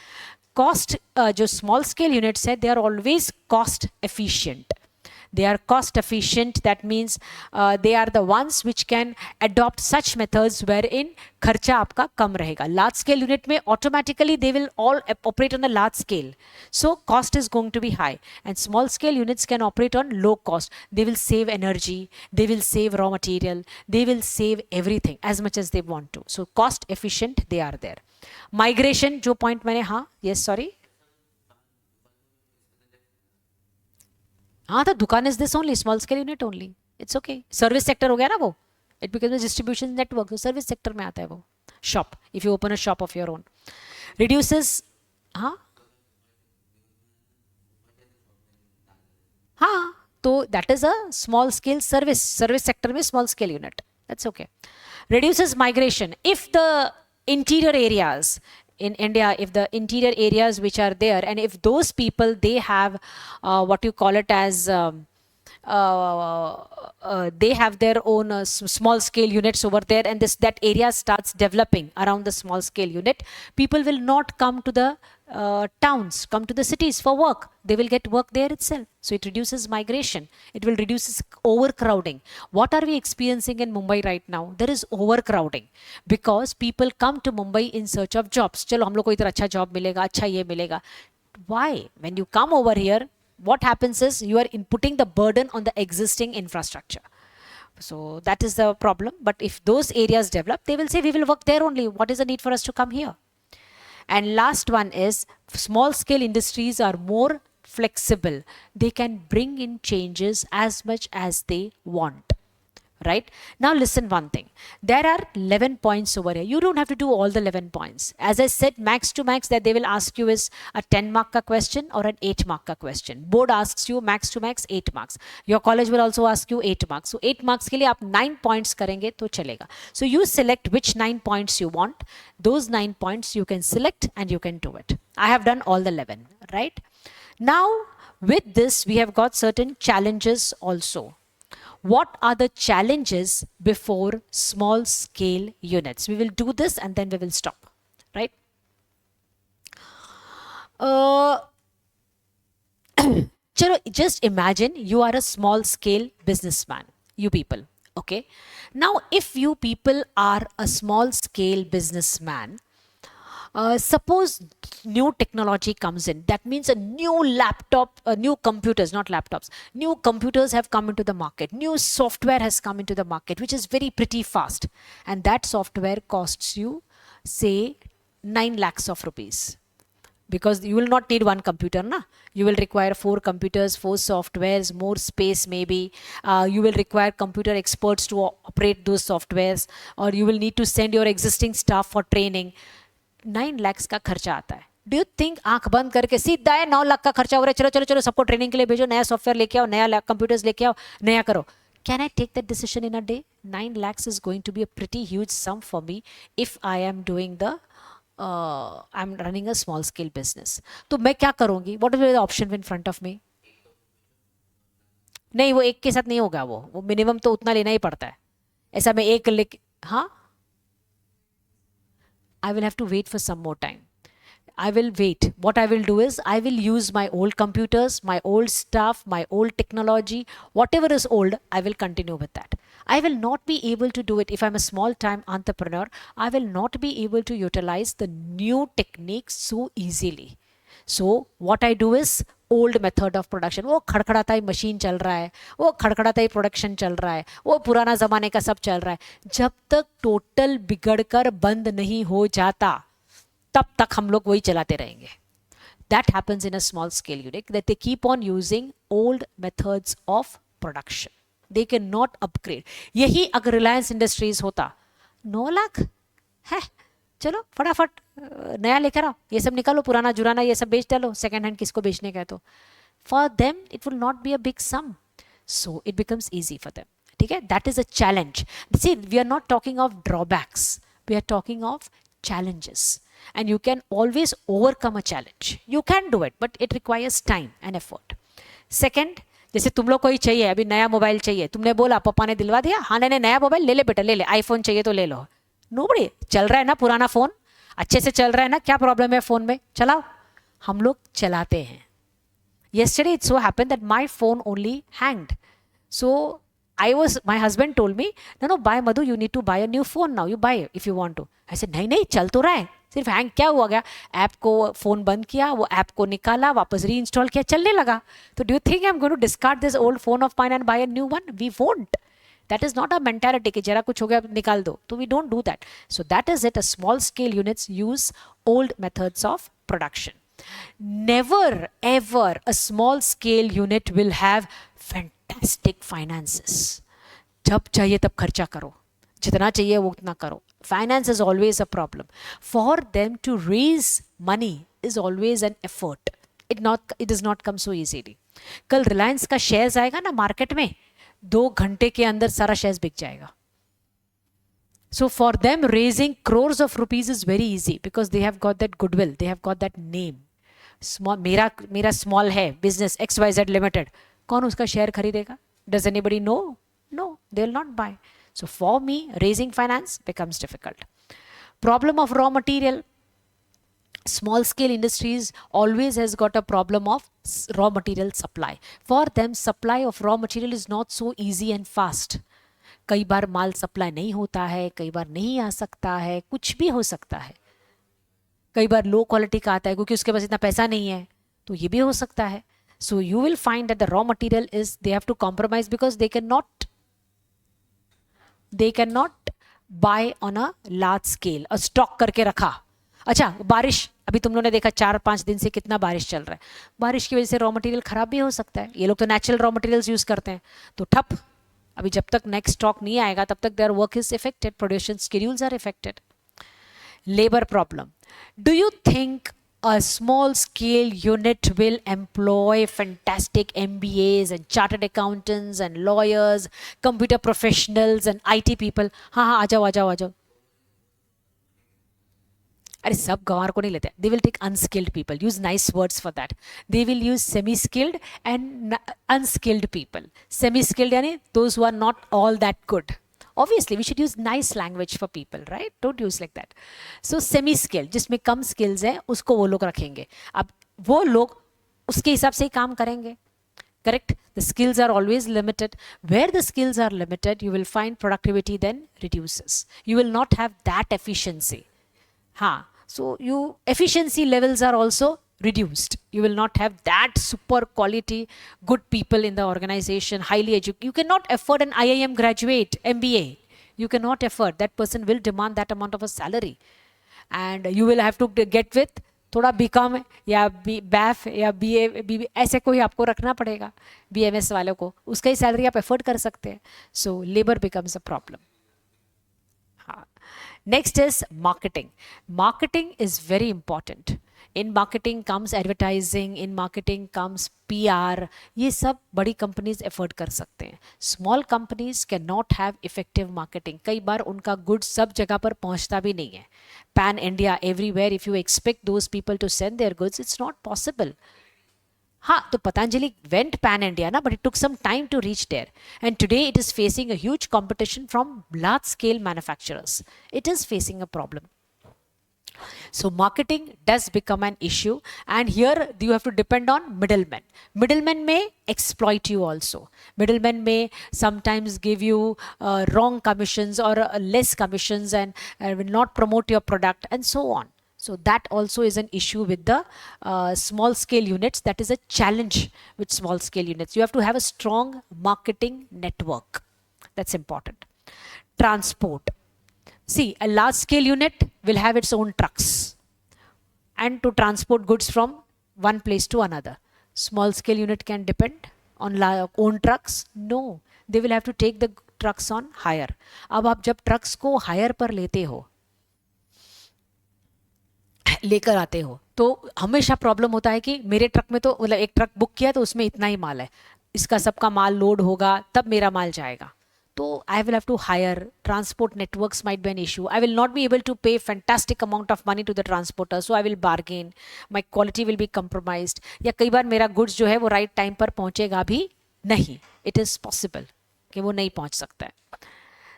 Speaker 1: Cost, जो small scale units है, they are always cost efficient. They are cost efficient. That means they are the ones which can adopt such methods wherein खर्चा आपका कम रहेगा. Large scale unit में automatically they will all operate on the large scale. So cost is going to be high. And small scale units can operate on low cost. They will save energy. They will save raw material. They will save everything as much as they want to. So cost efficient they are there. Migration जो point मैंने, हाँ yes sorry, हाँ तो दुकान is this only, small scale unit only, it's okay. Service sector हो गया ना वो, it becomes distribution network, service sector में आता है वो. Shop, if you open a shop of your own, reduces. हाँ हाँ, तो that is a small scale service, service sector में small scale unit, that's okay. Reduces migration if the interior areas in India, if the interior areas which are there, and if those people they have what you call it as they have their own small scale units over there, and this that area starts developing around the small scale unit, people will not come to the towns, come to the cities for work, they will get work there itself. So it reduces migration, it will reduce overcrowding. What are we experiencing in Mumbai right now? There is overcrowding because people come to Mumbai in search of jobs. चलो हम लोग को इधर अच्छा job मिलेगा, अच्छा ये मिलेगा. Why? When you come over here, what happens is you are putting the burden on the existing infrastructure. So that is the problem. But if those areas develop, they will say we will work there only. What is the need for us to come here? And last one is small scale industries are more flexible. They can bring in changes as much as they want. Right? Now listen one thing. There are 11 points over here. You don't have to do all the 11 points. As I said, max to max that they will ask you is a 10 mark ka question or an 8 mark ka question. Board asks you max to max 8 marks. Your college will also ask you 8 marks. So 8 marks ke liye aap 9 points karenge to chalega. So you select which 9 points you want. Those 9 points you can select and you can do it. I have done all the 11, right? Now with this we have got certain challenges also. What are the challenges before small scale units? We will do this and then we will stop, right? Chalo, just imagine you are a small scale businessman, you people, okay? Now, if you people are a small scale businessman, suppose new technology comes in, that means a new laptop, new computers, not laptops, new computers have come into the market, new software has come into the market, which is very pretty fast, and that software costs you say 9 lakhs of rupees, because you will not need one computer, na? You will require 4 computers, 4 softwares, more space maybe. You will require computer experts to operate those softwares, or you will need to send your existing staff for training. 9 lakhs का खर्चा आता है. Do you think आंख बंद करके सीधा है 9 लाख का खर्चा हो रहा है, चलो चलो चलो सबको ट्रेनिंग के लिए भेजो, नया सॉफ्टवेयर लेके आओ, नया कंप्यूटर्स लेके आओ, नया करो? Can I take that decision in a day? 9 lakhs is going to be a pretty huge sum for me if I am doing the I'm running a small scale business. तो मैं क्या करूंगी? What will be the option in front of me? नहीं, वो एक के साथ नहीं होगा, वो मिनिमम तो उतना लेना ही पड़ता है. ऐसा मैं एक लेके, हाँ, I will have to wait for some more time. I will wait. What I will do is I will use my old computers, my old stuff, my old technology, whatever is old, I will continue with that. I will not be able to do it if I'm a small time entrepreneur. I will not be able to utilize the new techniques so easily. So what I do is old method of production. वो खड़खड़ाता ही machine चल रहा है, वो खड़खड़ाता ही production चल रहा है, वो पुराना ज़माने का सब चल रहा है. जब तक टोटल बिगड़कर बंद नहीं हो जाता तब तक हम लोग वही चलाते रहेंगे. That happens in a small scale unit, that they keep on using old methods of production. They cannot upgrade. यही अगर रिलायंस इंडस्ट्रीज होता, 9 लाख है, चलो फटाफट नया लेकर आओ, ये सब निकालो, पुराना जुराना ये सब बेच डालो, सेकेंड हैंड किसको बेचने का है तो. For them it will not be a big sum, so it becomes easy for them. ठीक है, that is a challenge. See, we are not talking of drawbacks, we are talking of challenges, and you can always overcome a challenge. You can do it, but it requires time and effort. Second, जैसे तुम लोग को ही चाहिए, अभी नया mobile चाहिए, तुमने बोला, पापा ने दिलवा दिया, हाँ नहीं नया मोबाइल ले ले बेटा, ले ले, आईफोन चाहिए तो ले लो. नोबडी, चल रहा है ना पुराना फोन, अच्छे से चल रहा है ना, क्या प्रॉब्लम है फोन में, चलाओ. हम लोग चलाते हैं. Yesterday it so happened that my phone only hanged. So my husband told me, no, buy Madhu, you need to buy a new phone now. You buy if you want to. I said, नहीं चल तो रहा है, सिर्फ hang क्या हुआ गया, app को फोन बंद किया, वो ऐप को निकाला, वापस री इंस्टॉल किया, चलने लगा. तो do you think I am going to discard this old phone of mine and buy a new one? We won't. That is not a mentality कि जरा कुछ हो गया निकाल दो. तो we don't do that. So that is it. A small scale units use old methods of production. Never ever a small scale unit will have fantastic finances. जब चाहिए तब खर्चा करो, जितना चाहिए वो उतना करो. Finance is always a problem. For them to raise money is always an effort. It does not come so easily. कल रिलायंस का शेयर्स आएगा ना मार्केट में, 2 घंटे के अंदर सारा शेयर्स बिक जाएगा. So for them raising crores of rupees is very easy because they have got that goodwill, they have got that name. Small, मेरा small है business XYZ Limited, कौन उसका शेयर खरीदेगा? Does anybody know? No, they will not buy. So for me, raising finance becomes difficult. Problem of raw material. Small scale industries always has got a problem of raw material supply. For them, supply of raw material is not so easy and fast. कई बार माल supply नहीं होता है, कई बार नहीं आ सकता है, कुछ भी हो सकता है. कई बार लो क्वालिटी का आता है क्योंकि उसके पास इतना पैसा नहीं है, तो ये भी हो सकता है. So you will find that the raw material is, they have to compromise because they cannot buy on a large scale. A stock करके रखा. अच्छा, बारिश, अभी तुम लोगों ने देखा 4-5 दिन से कितना बारिश चल रहा है. बारिश की वजह से रॉ मटेरियल खराब भी हो सकता है. ये लोग तो नेचुरल रॉ मटेरियल्स यूज करते हैं, तो ठप. अभी जब तक नेक्स्ट स्टॉक नहीं आएगा तब तक their work is affected, production schedules are affected. Labour problem. Do you think a small scale unit will employ fantastic MBAs and chartered accountants and lawyers, computer professionals and IT people? हाँ, आ जाओ. अरे सब गंवार को नहीं लेते. They will take unskilled people. Use nice words for that. They will use semi-skilled and unskilled people. Semi-skilled यानी those who are not all that good. Obviously, we should use nice language for people, right? Don't use like that. So semi-skilled, जिसमें कम skills है, उसको वो लोग रखेंगे. अब वो लोग उसके हिसाब से ही काम करेंगे. Correct? The skills are always limited. Where the skills are limited, you will find productivity then reduces. You will not have that efficiency. हाँ. So efficiency levels are also reduced. You will not have that super quality good people in the organization, highly educated. You cannot afford an IIM graduate, MBA. You cannot afford. That person will demand that amount of a salary. And you will have to get with थोड़ा BCom या BAF या BA ऐसे कोई आपको रखना पड़ेगा, BMS वालों को. उसका ही सैलरी आप अफोर्ड कर सकते हैं. So labor becomes a problem. हाँ. Next is marketing. Marketing is very important. In marketing comes advertising, in marketing comes PR. ये सब बड़ी companies afford कर सकते हैं. Small companies cannot have effective marketing. कई बार उनका goods सब जगह पर पहुंचता भी नहीं है. Pan India, everywhere, if you expect those people to send their goods, it's not possible. हाँ, तो पतंजलि went pan India ना, but it took some time to reach there. And today it is facing a huge competition from large scale manufacturers. It is facing a problem. So marketing does become an issue, and here you have to depend on middlemen. Middlemen may exploit you also. Middlemen may sometimes give you wrong commissions or less commissions and will not promote your product and so on. So that also is an issue with the small scale units. That is a challenge with small scale units. You have to have a strong marketing network. That's important. Transport. See, a large scale unit will have its own trucks and to transport goods from one place to another. Small scale unit can depend on own trucks? No, they will have to take the trucks on hire. अब आप जब trucks को hire पर लेकर आते हो तो हमेशा प्रॉब्लम होता है कि मेरे ट्रक में तो मतलब एक ट्रक बुक किया तो उसमें इतना ही माल है, इसका सबका माल लोड होगा तब मेरा माल जाएगा. So I will have to hire. Transport networks might be an issue. I will not be able to pay fantastic amount of money to the transporter. So I will bargain. My quality will be compromised. या कई बार मेरा goods जो है वो right time पर पहुंचेगा भी नहीं. It is possible कि वो नहीं पहुंच सकता है.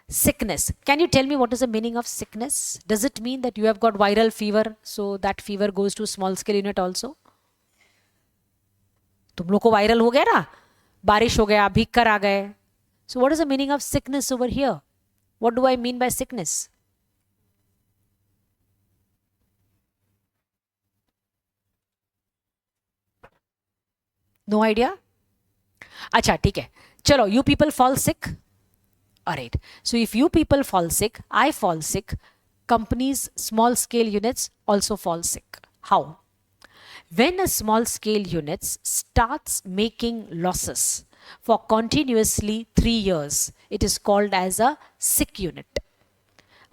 Speaker 1: Sickness. Can you tell me what is the meaning of sickness? Does it mean that you have got viral fever, so that fever goes to small scale unit also? तुम लोग को viral हो गया ना, बारिश हो गया, भीग कर आ गए. So what is the meaning of sickness over here? What do I mean by sickness? No idea? अच्छा ठीक है, चलो, you people fall sick. Alright. So if you people fall sick, I fall sick, companies, small scale units also fall sick. How? When a small scale unit starts making losses for continuously 3 years, it is called as a sick unit.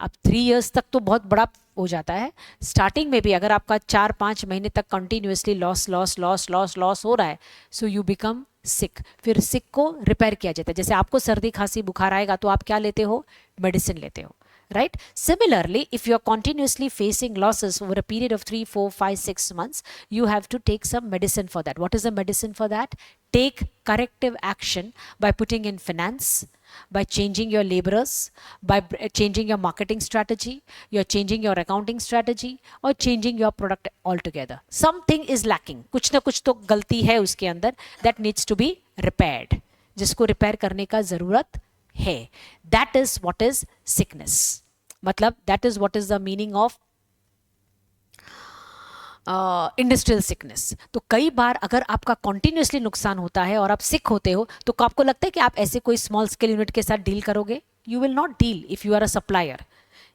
Speaker 1: अब 3 years तक तो बहुत बड़ा हो जाता है. Starting में भी अगर आपका 4-5 महीने तक continuously loss loss loss loss loss हो रहा है, सो यू बिकम सिक. फिर सिक को रिपेयर किया जाता है. जैसे आपको सर्दी खांसी बुखार आएगा तो आप क्या लेते हो? मेडिसिन लेते हो, right? Similarly, if you are continuously facing losses over a period of 3, 4, 5, 6 months, you have to take some medicine for that. What is the medicine for that? Take corrective action by putting in finance, by changing your laborers, by changing your marketing strategy, you're changing your accounting strategy, or changing your product altogether. Something is lacking. कुछ ना कुछ तो गलती है उसके अंदर, that needs to be repaired, जिसको repair करने का जरूरत है. That is what is sickness. मतलब that is what is the meaning of industrial sickness. तो कई बार अगर आपका कॉन्टिन्यूसली नुकसान होता है और आप सिक होते हो, तो आपको लगता है कि आप ऐसे कोई स्मॉल स्केल यूनिट के साथ डील करोगे? You will not deal if you are a supplier.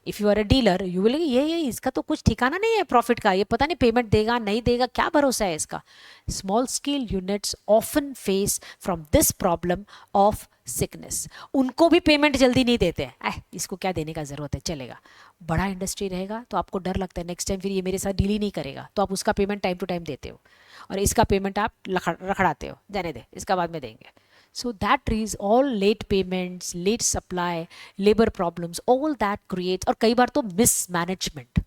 Speaker 1: If you are a dealer, you will ये इसका तो कुछ ठिकाना नहीं है प्रॉफिट का, ये पता नहीं पेमेंट देगा नहीं देगा, क्या भरोसा है इसका. Small scale units often face from this problem of sickness. उनको भी पेमेंट जल्दी नहीं देते हैं. इसको क्या देने का जरूरत है, चलेगा. बड़ा इंडस्ट्री रहेगा तो आपको डर लगता है नेक्स्ट टाइम फिर ये मेरे साथ डील ही नहीं करेगा, तो आप उसका पेमेंट टाइम टू टाइम देते हो, और इसका पेमेंट आप रखड़ाते हो, जाने दे इसका बाद में देंगे. So that is all late payments, late supply, labor problems, all that creates, और कई बार तो mismanagement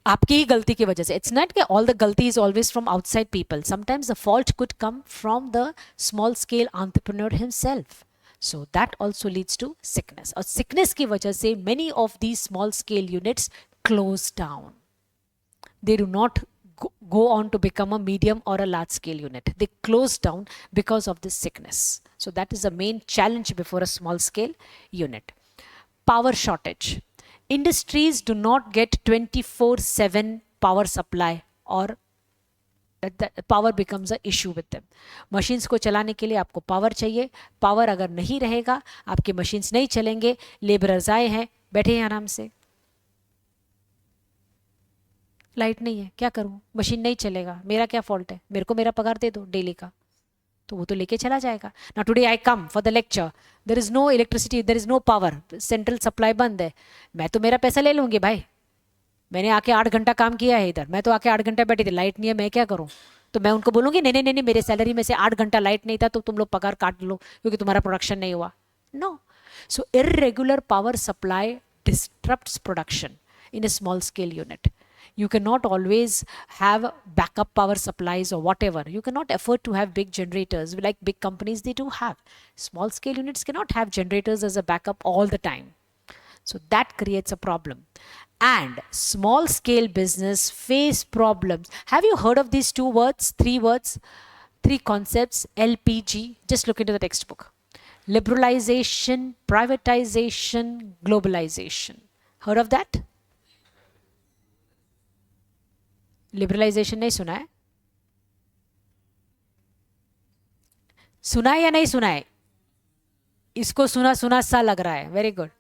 Speaker 1: आपकी ही गलती की वजह से. It's not that all the गलती is always from outside people. Sometimes the fault could come from the small scale entrepreneur himself. So that also leads to sickness. और sickness की वजह से many of these small scale units close down. They do not go on to become a medium or a large scale unit. They close down because of this sickness. So that is the main challenge before a small scale unit. Power shortage. Industries do not get 24/7 power supply, or that power becomes an issue with them. Machines को चलाने के लिए आपको power चाहिए. Power अगर नहीं रहेगा, आपके मशीन्स नहीं चलेंगे. लेबरर्स आए हैं, बैठे हैं आराम से, लाइट नहीं है, क्या करूं, मशीन नहीं चलेगा, मेरा क्या फॉल्ट है, मेरे को मेरा पगार दे दो डेली का, तो वो तो लेके चला जाएगा ना. Today I come for the lecture, there is no electricity, there is no power, central supply बंद है, मैं तो मेरा पैसा ले लूंगी भाई, मैंने आके 8 घंटा काम किया है इधर, मैं तो आके 8 घंटा बैठी थी, लाइट नहीं है, मैं क्या करूं. तो मैं उनको बोलूंगी नहीं नहीं नहीं, मेरे सैलरी में से 8 घंटा लाइट नहीं था तो तुम लोग पगार काट लो क्योंकि तुम्हारा प्रोडक्शन नहीं हुआ. No. So irregular power supply disturbs production in a small scale unit. You cannot always have backup power supplies or whatever. You cannot afford to have big generators like big companies they do have. Small scale units cannot have generators as a backup all the time. So that creates a problem. And small scale business face problems. Have you heard of these 2 words, 3 words, 3 concepts? LPG. Just look into the textbook. Liberalization, privatization, globalization. Heard of that? Liberalisation नहीं सुना है? सुना है या नहीं सुना है? इसको सुना सुना सा लग रहा है. Very good.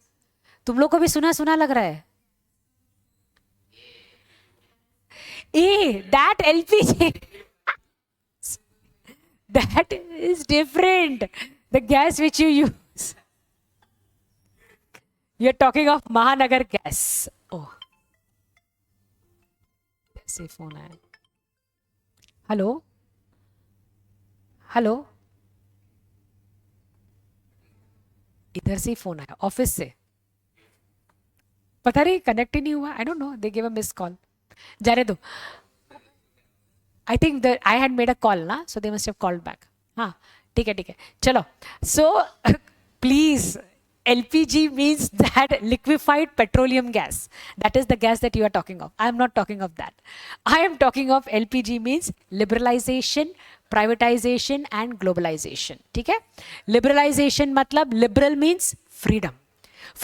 Speaker 1: तुम लोग को भी सुना सुना लग रहा है. That LPG, that is different. The gas which you use, you are talking of Mahanagar gas. Oh, से फोन आया. हेलो हेलो, इधर से ही फोन आया ऑफिस से, पता नहीं कनेक्ट ही नहीं हुआ. I don't know, they give a miss call. जाने दो. I think that I had made a call ना, so they must have called back. हाँ ठीक है चलो. So please, LPG means that liquefied petroleum gas. That is the gas that you are talking of. I am not talking of that. I am talking of LPG means liberalization, privatization and globalization. ठीक है? Liberalization मतलब liberal means freedom.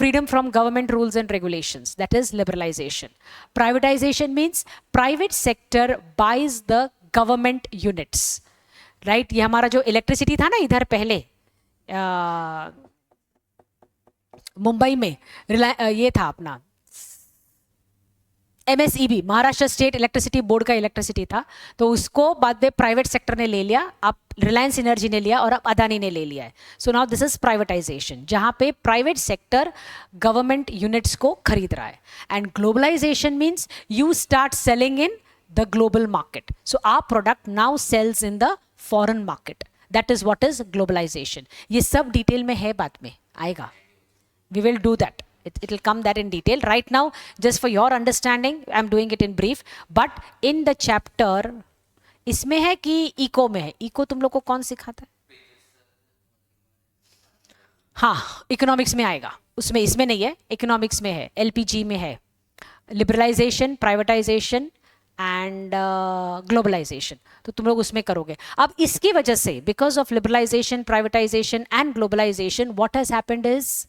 Speaker 1: Freedom from government rules and regulations. That is liberalization. Privatization means private sector buys the government units. Right? ये हमारा जो electricity था ना इधर पहले, मुंबई में ये था अपना MSEB, Maharashtra state electricity board का इलेक्ट्रिसिटी था, तो उसको बाद में प्राइवेट सेक्टर ने ले लिया, अब रिलायंस एनर्जी ने लिया और अब अदानी ने ले लिया है. So now this is privatisation, जहां पे प्राइवेट सेक्टर गवर्नमेंट यूनिट्स को खरीद रहा है. And globalisation means you start selling in the global market. So our product now sells in the foreign market. That is what is globalisation. ये सब detail में है, बाद में आएगा. We will do that. It will come that in detail. Right now, just for your understanding, I'm doing it in brief. But in the chapter, इसमें है कि इको में है. इको तुम लोग को कौन सिखाता है? हाँ, इकोनॉमिक्स में आएगा. उसमें इसमें नहीं है, इकोनॉमिक्स में है, LPG में है. लिबरलाइजेशन, प्राइवेटाइजेशन एंड ग्लोबलाइजेशन, तो तुम लोग उसमें करोगे. अब इसकी वजह से, because of liberalisation, privatisation and globalisation, what has happened is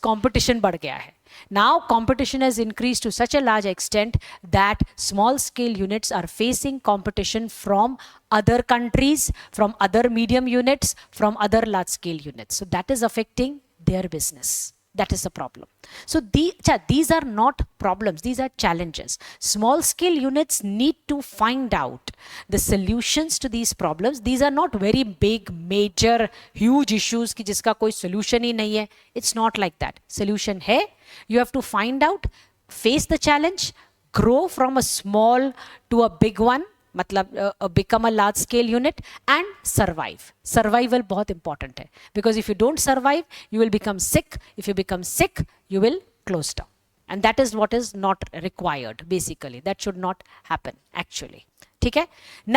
Speaker 1: competition बढ़ गया है. Now competition has increased to such a large extent that small scale units are facing competition from other countries, from other medium units, from other large scale units. So that is affecting their business. That is a problem. So these are not problems, these are challenges. Small scale units need to find out the solutions to these problems. These are not very big, major, huge issues कि जिसका कोई solution ही नहीं है. It's not like that. Solution है. You have to find out, face the challenge, grow from a small to a big one. मतलब become a large scale unit and survive. Survival बहुत important है, because if you don't survive, you will become sick. If you become sick, you will close down, and that is what is not required. Basically, that should not happen actually. ठीक है?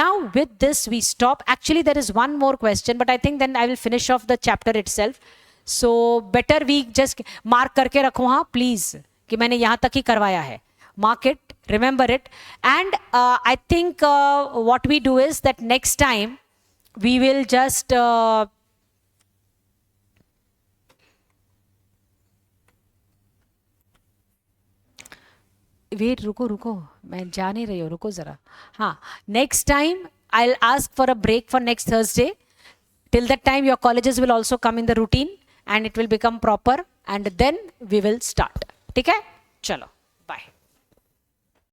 Speaker 1: Now with this we stop. Actually there is one more question, but I think then I will finish off the chapter itself. So better we just mark करके रखो, हाँ please, कि मैंने यहाँ तक ही करवाया है. Mark it, remember it, and I think what we do is that next time we will just wait, रुको, मैं जा नहीं रही हूँ, रुको जरा. हाँ, next time I'll ask for a break for next Thursday. Till that time your colleges will also come in the routine and it will become proper, and then we will start. ठीक है? चलो, bye.